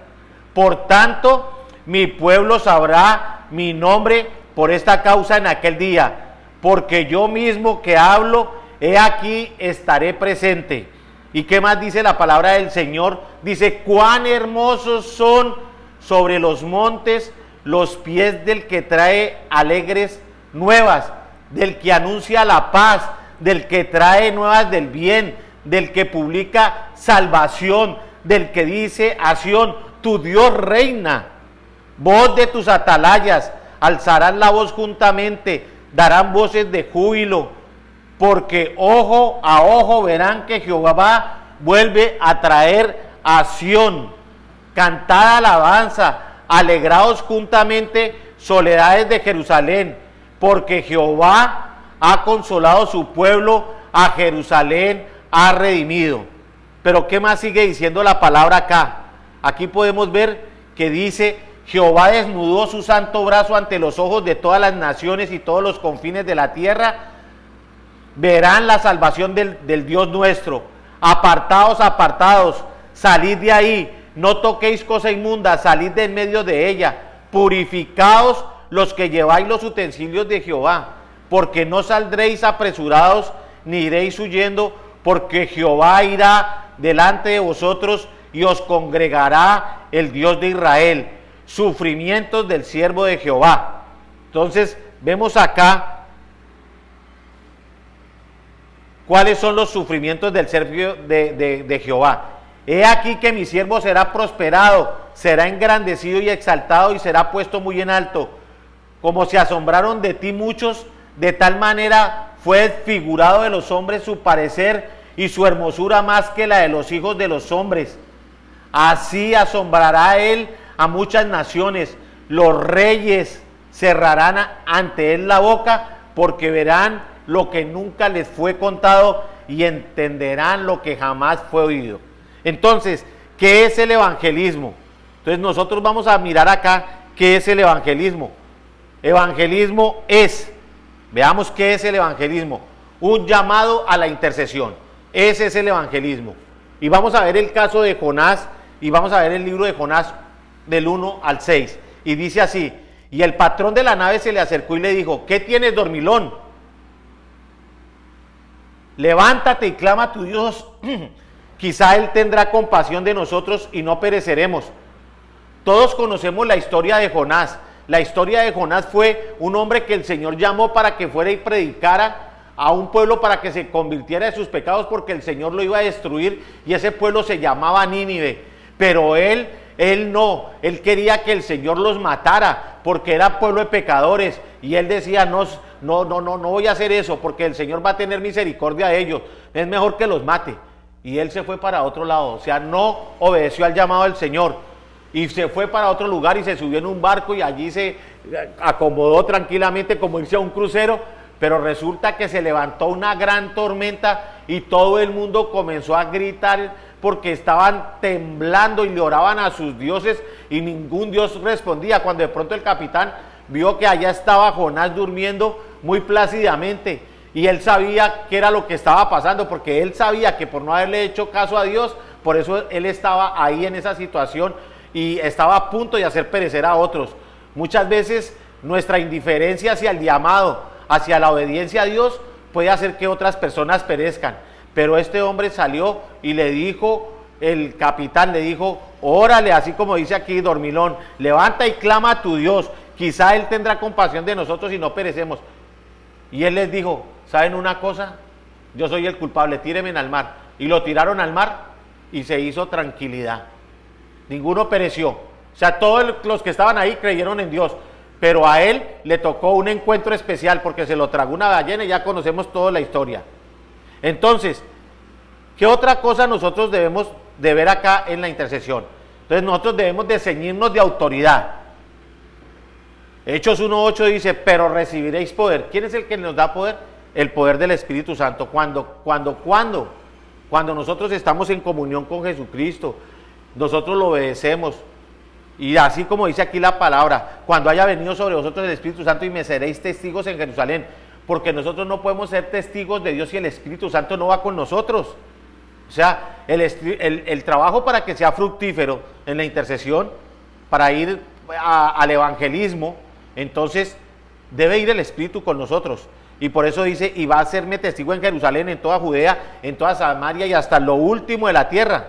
Por tanto, mi pueblo sabrá mi nombre por esta causa en aquel día, porque yo mismo que hablo, he aquí estaré presente. ¿Y qué más dice la palabra del Señor? Dice: cuán hermosos son sobre los montes los pies del que trae alegres nuevas, del que anuncia la paz, del que trae nuevas del bien, del que publica salvación, del que dice a Sión: tu Dios reina. Voz de tus atalayas, alzarán la voz juntamente, darán voces de júbilo, porque ojo a ojo verán que Jehová vuelve a traer a Sión. Cantad alabanza, alegraos juntamente, soledades de Jerusalén, porque Jehová ha consolado su pueblo, a Jerusalén ha redimido. Pero ¿qué más sigue diciendo la palabra acá? Aquí podemos ver que dice: Jehová desnudó su santo brazo ante los ojos de todas las naciones, y todos los confines de la tierra verán la salvación del Dios nuestro. Apartaos, apartaos, salid de ahí, no toquéis cosa inmunda, salid de en medio de ella. Purificaos los que lleváis los utensilios de Jehová, porque no saldréis apresurados, ni iréis huyendo, porque Jehová irá delante de vosotros, y os congregará el Dios de Israel. Sufrimientos del siervo de Jehová. Entonces vemos acá cuáles son los sufrimientos del siervo de Jehová. He aquí que mi siervo será prosperado, será engrandecido y exaltado, y será puesto muy en alto. Como se asombraron de ti muchos, de tal manera fue desfigurado de los hombres su parecer, y su hermosura más que la de los hijos de los hombres. Así asombrará él a muchas naciones, los reyes cerrarán ante él la boca, porque verán lo que nunca les fue contado, y entenderán lo que jamás fue oído. Entonces, ¿qué es el evangelismo? Entonces nosotros vamos a mirar acá qué es el evangelismo. Evangelismo es, veamos qué es el evangelismo: un llamado a la intercesión. Ese es el evangelismo. Y vamos a ver el caso de Jonás, y vamos a ver el libro de Jonás del 1 al 6. Y dice así: Y el patrón de la nave se le acercó y le dijo: ¿qué tienes, dormilón? Levántate y clama a tu Dios. Quizá Él tendrá compasión de nosotros y no pereceremos. Todos conocemos la historia de Jonás. La historia de Jonás fue un hombre que el Señor llamó para que fuera y predicara a un pueblo para que se convirtiera de sus pecados, porque el Señor lo iba a destruir, y ese pueblo se llamaba Nínive. Pero él quería que el Señor los matara, porque era pueblo de pecadores, y él decía: no voy a hacer eso, porque el Señor va a tener misericordia de ellos, es mejor que los mate. Y él se fue para otro lado, o sea, no obedeció al llamado del Señor, y se fue para otro lugar y se subió en un barco y allí se acomodó tranquilamente como irse a un crucero. Pero resulta que se levantó una gran tormenta y todo el mundo comenzó a gritar porque estaban temblando y le oraban a sus dioses y ningún dios respondía. Cuando de pronto el capitán vio que allá estaba Jonás durmiendo muy plácidamente, y él sabía qué era lo que estaba pasando, porque él sabía que por no haberle hecho caso a Dios, por eso él estaba ahí en esa situación y estaba a punto de hacer perecer a otros. Muchas veces nuestra indiferencia hacia el llamado, hacia la obediencia a Dios, puede hacer que otras personas perezcan. Pero este hombre salió y le dijo, el capitán le dijo: órale, así como dice aquí dormilón, levanta y clama a tu Dios, quizá Él tendrá compasión de nosotros y no perecemos. Y él les dijo: ¿saben una cosa? Yo soy el culpable, tírenme al mar. Y lo tiraron al mar y se hizo tranquilidad. Ninguno pereció. O sea, todos los que estaban ahí creyeron en Dios. Pero a él le tocó un encuentro especial porque se lo tragó una ballena y ya conocemos toda la historia. Entonces, ¿qué otra cosa nosotros debemos de ver acá en la intercesión? Entonces nosotros debemos de ceñirnos de autoridad. Hechos 1:8 dice: pero recibiréis poder. ¿Quién es el que nos da poder? El poder del Espíritu Santo. Cuando nosotros estamos en comunión con Jesucristo, nosotros lo obedecemos. Y así como dice aquí la palabra: cuando haya venido sobre vosotros el Espíritu Santo y me seréis testigos en Jerusalén. Porque nosotros no podemos ser testigos de Dios si el Espíritu Santo no va con nosotros. O sea, el trabajo para que sea fructífero en la intercesión, para ir al evangelismo, entonces debe ir el Espíritu con nosotros. Y por eso dice: y va a serme testigo en Jerusalén, en toda Judea, en toda Samaria y hasta lo último de la tierra.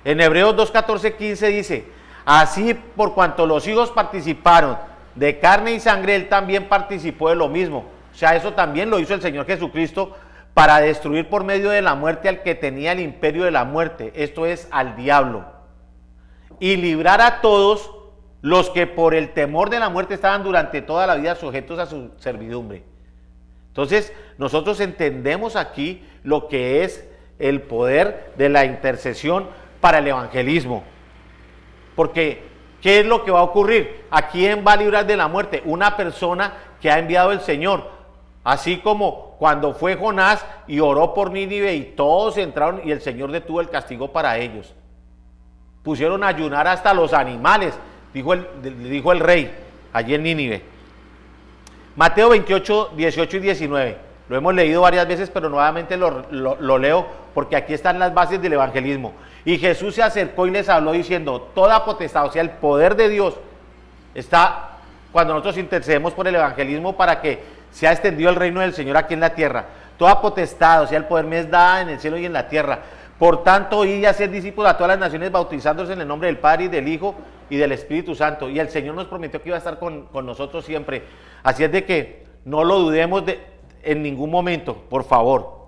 En Hebreos 2:14-15 dice: así, por cuanto los hijos participaron de carne y sangre, él también participó de lo mismo. O sea, eso también lo hizo el Señor Jesucristo para destruir por medio de la muerte al que tenía el imperio de la muerte, esto es, al diablo, y librar a todos los que por el temor de la muerte estaban durante toda la vida sujetos a su servidumbre. Entonces, nosotros entendemos aquí lo que es el poder de la intercesión para el evangelismo. Porque, ¿qué es lo que va a ocurrir? ¿A quién va a librar de la muerte? Una persona que ha enviado el Señor. Así como cuando fue Jonás y oró por Nínive y todos entraron y el Señor detuvo el castigo para ellos. Pusieron a ayunar hasta los animales, dijo el rey allí en Nínive. Mateo 28, 18 y 19. Lo hemos leído varias veces, pero nuevamente lo leo porque aquí están las bases del evangelismo. Y Jesús se acercó y les habló diciendo: toda potestad, o sea, el poder de Dios está cuando nosotros intercedemos por el evangelismo para que sea extendido el reino del Señor aquí en la tierra. Toda potestad, o sea, el poder me es dada en el cielo y en la tierra. Por tanto, id y haced discípulos a todas las naciones, bautizándose en el nombre del Padre y del Hijo y del Espíritu Santo. Y el Señor nos prometió que iba a estar con nosotros siempre. Así es de que no lo dudemos en ningún momento, por favor.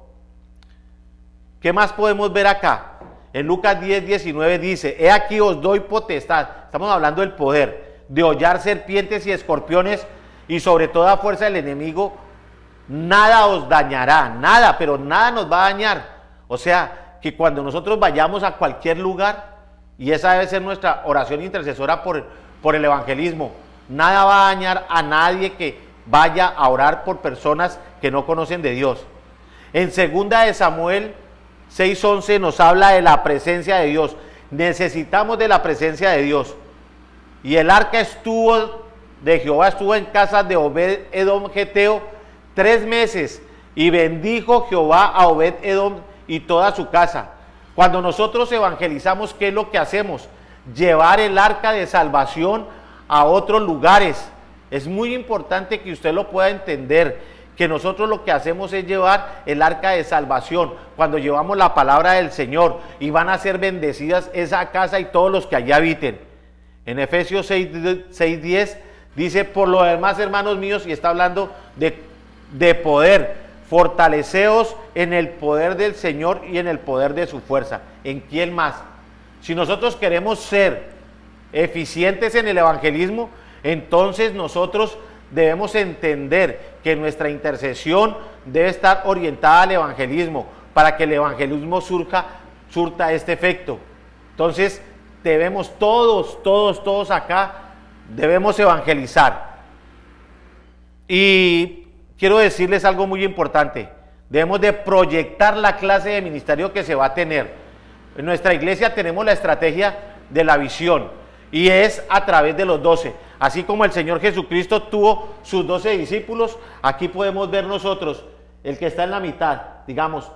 ¿Qué más podemos ver acá? En Lucas 10, 19 dice: he aquí os doy potestad, estamos hablando del poder, de hollar serpientes y escorpiones, y sobre toda fuerza del enemigo, nada os dañará, nada, pero nada nos va a dañar. O sea, que cuando nosotros vayamos a cualquier lugar, y esa debe ser nuestra oración intercesora por el evangelismo, nada va a dañar a nadie que vaya a orar por personas que no conocen de Dios. En 2 de Samuel 6:11 nos habla de la presencia de Dios. Necesitamos de la presencia de Dios. Y el arca de Jehová estuvo en casa de Obed-Edom Geteo 3 meses, y bendijo Jehová a Obed-Edom y toda su casa. Cuando nosotros evangelizamos, ¿qué es lo que hacemos? Llevar el arca de salvación a otros lugares. Es muy importante que usted lo pueda entender, que nosotros lo que hacemos es llevar el arca de salvación, cuando llevamos la palabra del Señor, y van a ser bendecidas esa casa y todos los que allí habiten. En Efesios 6:10 dice: por lo demás, hermanos míos, y está hablando de poder, fortaleceos en el poder del Señor y en el poder de su fuerza. ¿En quién más? Si nosotros queremos ser eficientes en el evangelismo, entonces nosotros debemos entender que nuestra intercesión debe estar orientada al evangelismo, para que el evangelismo surta este efecto. Entonces debemos todos acá, debemos evangelizar. Y quiero decirles algo muy importante: debemos de proyectar la clase de ministerio que se va a tener. En nuestra iglesia tenemos la estrategia de la visión, y es a través de los 12. Así como el Señor Jesucristo tuvo sus 12 discípulos, aquí podemos ver nosotros, el que está en la mitad, digamos,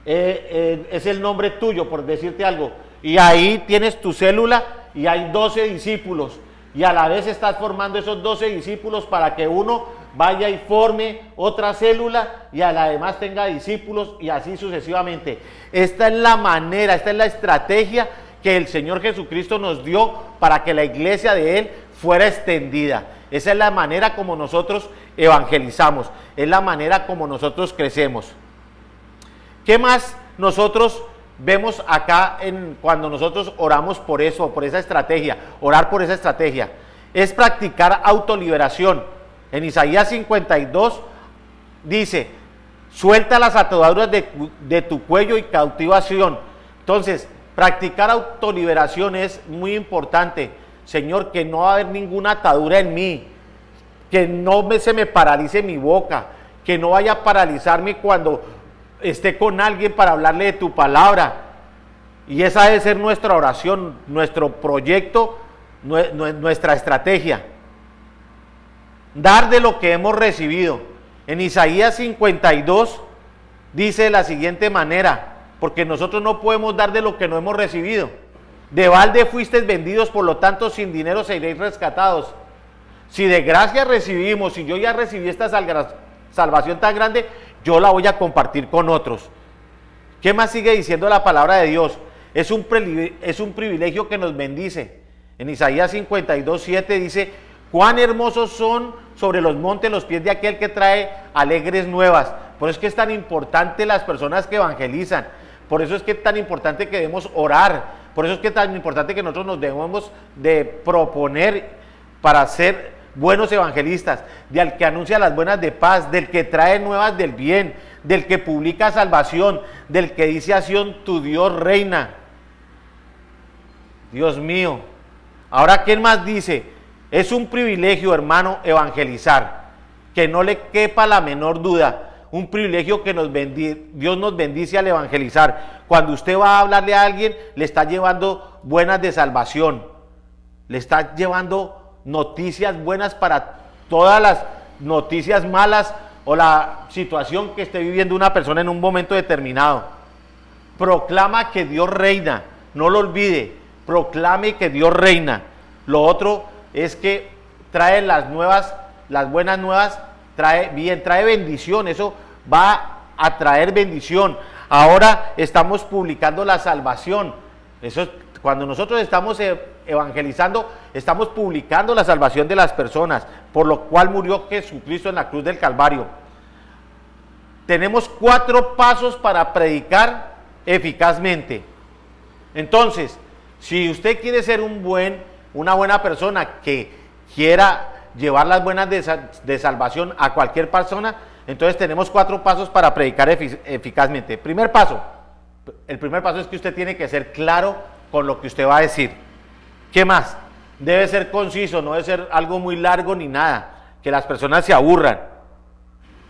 es el nombre tuyo, por decirte algo, y ahí tienes tu célula y hay 12 discípulos, y a la vez estás formando esos 12 discípulos para que uno vaya y forme otra célula y a la demás tenga discípulos, y así sucesivamente. Esta es la manera, esta es la estrategia que el Señor Jesucristo nos dio para que la iglesia de Él fuera extendida. Esa es la manera como nosotros evangelizamos, es la manera como nosotros crecemos. ¿Qué más nosotros vemos acá cuando nosotros oramos por eso, por esa estrategia? Orar por esa estrategia es practicar autoliberación. En Isaías 52 dice: suelta las ataduras de tu cuello y cautivación. Entonces, practicar autoliberación es muy importante. Señor, que no va a haber ninguna atadura en mí, que no se me paralice mi boca, que no vaya a paralizarme cuando esté con alguien para hablarle de tu palabra. Y esa debe ser nuestra oración, nuestro proyecto, nuestra estrategia. Dar de lo que hemos recibido. En Isaías 52 dice de la siguiente manera: porque nosotros no podemos dar de lo que no hemos recibido. De balde fuisteis vendidos, por lo tanto sin dinero seréis rescatados. Si de gracia recibimos, si yo ya recibí esta salvación tan grande, yo la voy a compartir con otros. ¿Qué más sigue diciendo la palabra de Dios? Es un privilegio que nos bendice. En Isaías 52:7 dice: cuán hermosos son sobre los montes los pies de aquel que trae alegres nuevas. Por eso es que es tan importante las personas que evangelizan. Por eso es que es tan importante que debemos orar. Por eso es que es tan importante que nosotros nos debemos de proponer para ser buenos evangelistas, del que anuncia las buenas de paz, del que trae nuevas del bien, del que publica salvación, del que dice: a Sión tu Dios reina. Dios mío. Ahora, ¿quién más dice? Es un privilegio, hermano, evangelizar, que no le quepa la menor duda. Un privilegio que Dios nos bendice al evangelizar. Cuando usted va a hablarle a alguien, le está llevando buenas de salvación, le está llevando noticias buenas para todas las noticias malas o la situación que esté viviendo una persona en un momento determinado. Proclama que Dios reina, no lo olvide, proclame que Dios reina. Lo otro es que trae las buenas nuevas, trae bendición, eso va a traer bendición. Ahora estamos publicando la salvación. Eso es, cuando nosotros estamos evangelizando, estamos publicando la salvación de las personas, por lo cual murió Jesucristo en la cruz del Calvario. Tenemos 4 pasos para predicar eficazmente. Entonces, si usted quiere ser una buena persona que quiera llevar las buenas de salvación a cualquier persona, entonces tenemos 4 pasos para predicar eficazmente. El primer paso es que usted tiene que ser claro con lo que usted va a decir. ¿Qué más? Debe ser conciso, no debe ser algo muy largo ni nada, que las personas se aburran.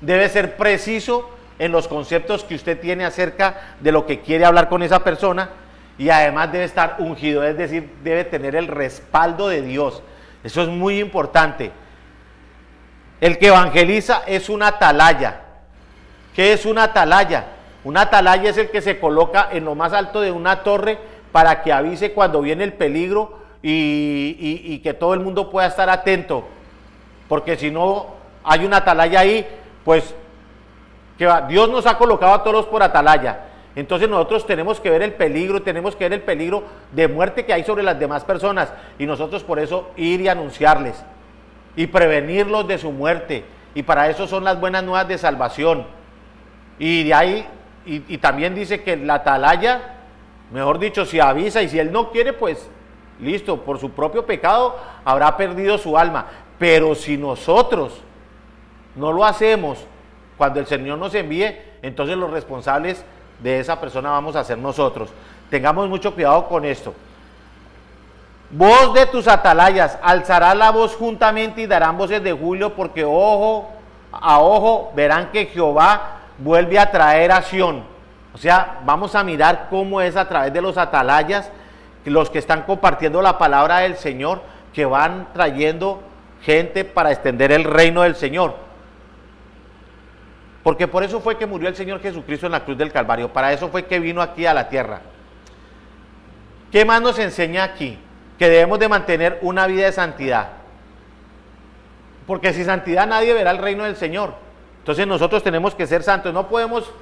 Debe ser preciso en los conceptos que usted tiene acerca de lo que quiere hablar con esa persona, y además debe estar ungido, es decir, debe tener el respaldo de Dios. Eso es muy importante. El que evangeliza es una atalaya. ¿Qué es una atalaya? Una atalaya es el que se coloca en lo más alto de una torre para que avise cuando viene el peligro y que todo el mundo pueda estar atento, porque si no hay una atalaya ahí, pues Dios nos ha colocado a todos por atalaya. Entonces nosotros tenemos que ver el peligro, tenemos que ver el peligro de muerte que hay sobre las demás personas, y nosotros por eso ir y anunciarles y prevenirlos de su muerte, y para eso son las buenas nuevas de salvación. Y de ahí, y también dice que la atalaya, mejor dicho, si avisa, y si él no quiere, pues listo, por su propio pecado habrá perdido su alma. Pero si nosotros no lo hacemos cuando el Señor nos envíe, entonces los responsables de esa persona vamos a ser nosotros. Tengamos mucho cuidado con esto. Voz de tus atalayas, alzará la voz juntamente y darán voces de júbilo, porque ojo a ojo verán que Jehová vuelve a traer a Sión. O sea, vamos a mirar cómo es a través de los atalayas, los que están compartiendo la palabra del Señor, que van trayendo gente para extender el reino del Señor. Porque por eso fue que murió el Señor Jesucristo en la cruz del Calvario, para eso fue que vino aquí a la tierra. ¿Qué más nos enseña aquí? Que debemos de mantener una vida de santidad. Porque sin santidad nadie verá el reino del Señor. Entonces nosotros tenemos que ser santos. No podemos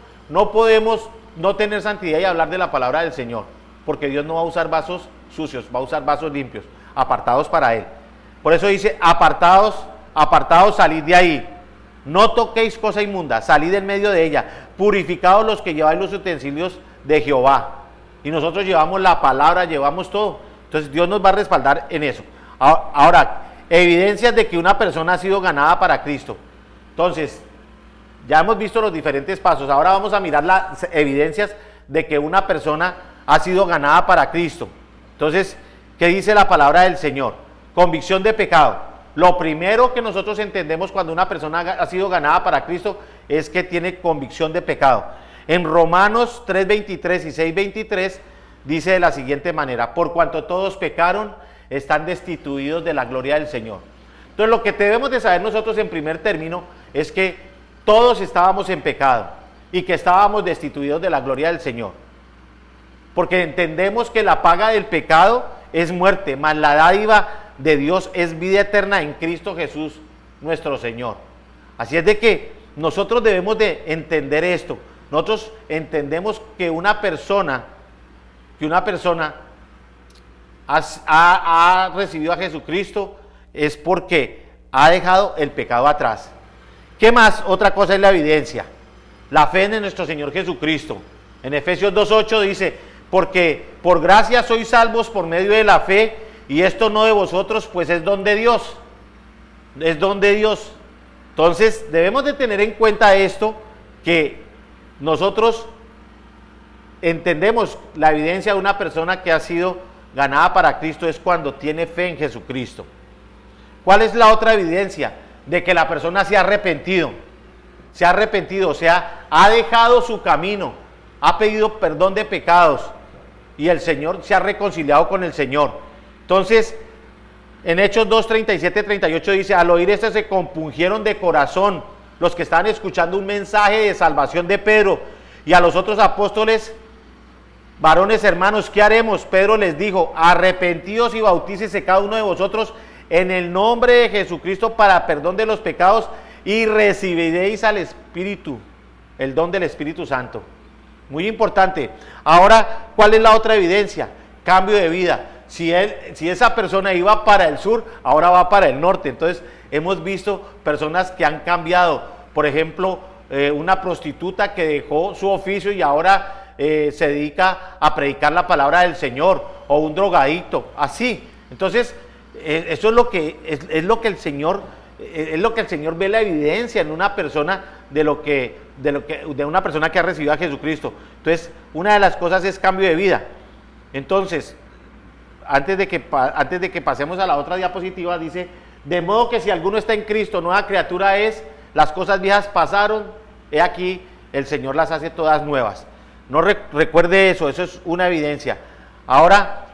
no tener santidad y hablar de la palabra del Señor, porque Dios no va a usar vasos sucios, va a usar vasos limpios, apartados para Él. Por eso dice, apartados, salid de ahí. No toquéis cosa inmunda, salid en medio de ella. Purificados los que lleváis los utensilios de Jehová. Y nosotros llevamos la palabra, llevamos todo. Entonces Dios nos va a respaldar en eso. Ahora, evidencias de que una persona ha sido ganada para Cristo. Entonces, ya hemos visto los diferentes pasos. Ahora vamos a mirar las evidencias de que una persona ha sido ganada para Cristo. Entonces, ¿qué dice la palabra del Señor? Convicción de pecado. Lo primero que nosotros entendemos cuando una persona ha sido ganada para Cristo es que tiene convicción de pecado. En Romanos 3:23 y 6:23 dice de la siguiente manera: por cuanto todos pecaron, están destituidos de la gloria del Señor. Entonces lo que debemos de saber nosotros en primer término es que todos estábamos en pecado y que estábamos destituidos de la gloria del Señor. Porque entendemos que la paga del pecado es muerte, mas la dádiva de Dios es vida eterna en Cristo Jesús nuestro Señor. Así es de que nosotros debemos de entender esto. Nosotros entendemos que una persona ha recibido a Jesucristo es porque ha dejado el pecado atrás. ¿Qué más? Otra cosa es la evidencia. La fe en nuestro Señor Jesucristo. En Efesios 2:8 dice, porque por gracia sois salvos por medio de la fe, y esto no de vosotros, pues es don de Dios. Es don de Dios. Entonces debemos de tener en cuenta esto, que nosotros entendemos la evidencia de una persona que ha sido ganada para Cristo es cuando tiene fe en Jesucristo. ¿Cuál es la otra evidencia? De que la persona se ha arrepentido, o sea, ha dejado su camino, ha pedido perdón de pecados y el Señor se ha reconciliado con el Señor. Entonces, en Hechos 2:37-38 dice, al oír esto se compungieron de corazón los que estaban escuchando un mensaje de salvación de Pedro, y a los otros apóstoles: varones hermanos, ¿qué haremos? Pedro les dijo: arrepentidos y bautícese cada uno de vosotros en el nombre de Jesucristo para perdón de los pecados, y recibiréis al Espíritu, el don del Espíritu Santo. Muy importante. Ahora, ¿cuál es la otra evidencia? Cambio de vida. Si esa persona iba para el sur, ahora va para el norte. Entonces, hemos visto personas que han cambiado. Por ejemplo, una prostituta que dejó su oficio y ahora se dedica a predicar la palabra del Señor, o un drogadicto, así. Entonces, eso es lo que el Señor ve, la evidencia en una persona de una persona que ha recibido a Jesucristo. Entonces, una de las cosas es cambio de vida. Entonces, antes de que pasemos a la otra diapositiva, dice: de modo que si alguno está en Cristo, nueva criatura es, las cosas viejas pasaron, he aquí, el Señor las hace todas nuevas. No recuerde eso es una evidencia. Ahora,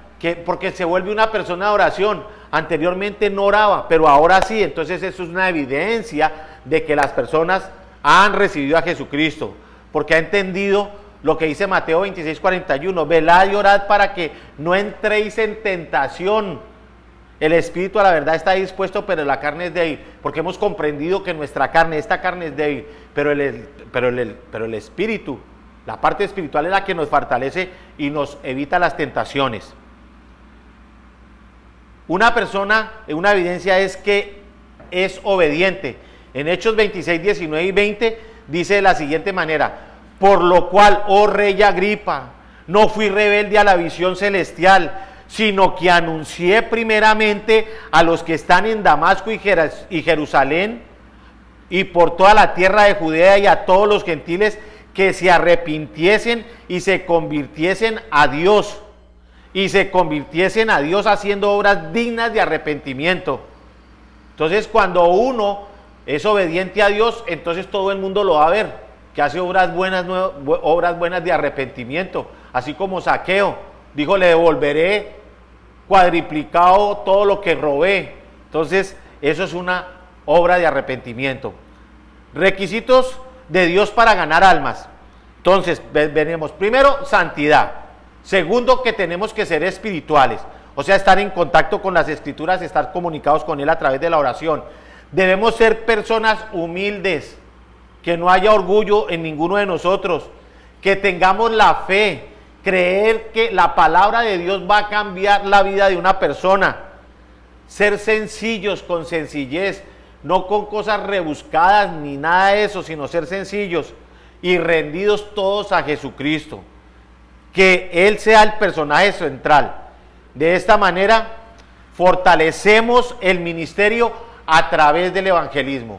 porque se vuelve una persona de oración. Anteriormente no oraba, pero ahora sí. Entonces eso es una evidencia de que las personas han recibido a Jesucristo, porque ha entendido lo que dice Mateo 26:41, velad y orad para que no entréis en tentación. El espíritu a la verdad está dispuesto, pero la carne es débil, porque hemos comprendido que nuestra carne, esta carne es débil, pero el espíritu, la parte espiritual es la que nos fortalece y nos evita las tentaciones. Una persona, una evidencia es que es obediente. En Hechos 26, 19 y 20 dice de la siguiente manera: por lo cual, oh rey Agripa, no fui rebelde a la visión celestial, sino que anuncié primeramente a los que están en Damasco y Jerusalén y por toda la tierra de Judea y a todos los gentiles que se arrepintiesen y se convirtiesen a Dios. Y se convirtiesen a Dios haciendo obras dignas de arrepentimiento. Entonces, cuando uno es obediente a Dios, entonces todo el mundo lo va a ver, que hace obras buenas de arrepentimiento. Así como Zaqueo dijo: le devolveré cuadriplicado todo lo que robé. Entonces, eso es una obra de arrepentimiento. Requisitos de Dios para ganar almas. Entonces, venimos primero, santidad. Segundo, que tenemos que ser espirituales, o sea, estar en contacto con las escrituras, estar comunicados con Él a través de la oración. Debemos ser personas humildes, que no haya orgullo en ninguno de nosotros, que tengamos la fe, creer que la palabra de Dios va a cambiar la vida de una persona. Ser sencillos, con sencillez, no con cosas rebuscadas ni nada de eso, sino ser sencillos y rendidos todos a Jesucristo. Que Él sea el personaje central. De esta manera fortalecemos el ministerio a través del evangelismo.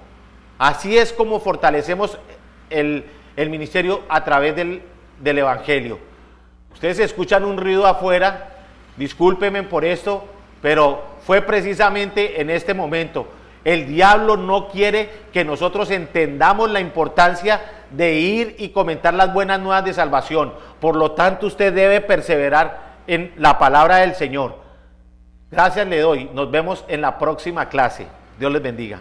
Así es como fortalecemos el ministerio a través del evangelio. Ustedes escuchan un ruido afuera, discúlpenme por esto, pero fue precisamente en este momento. El diablo no quiere que nosotros entendamos la importancia de ir y comentar las buenas nuevas de salvación. Por lo tanto, usted debe perseverar en la palabra del Señor. Gracias le doy. Nos vemos en la próxima clase. Dios les bendiga.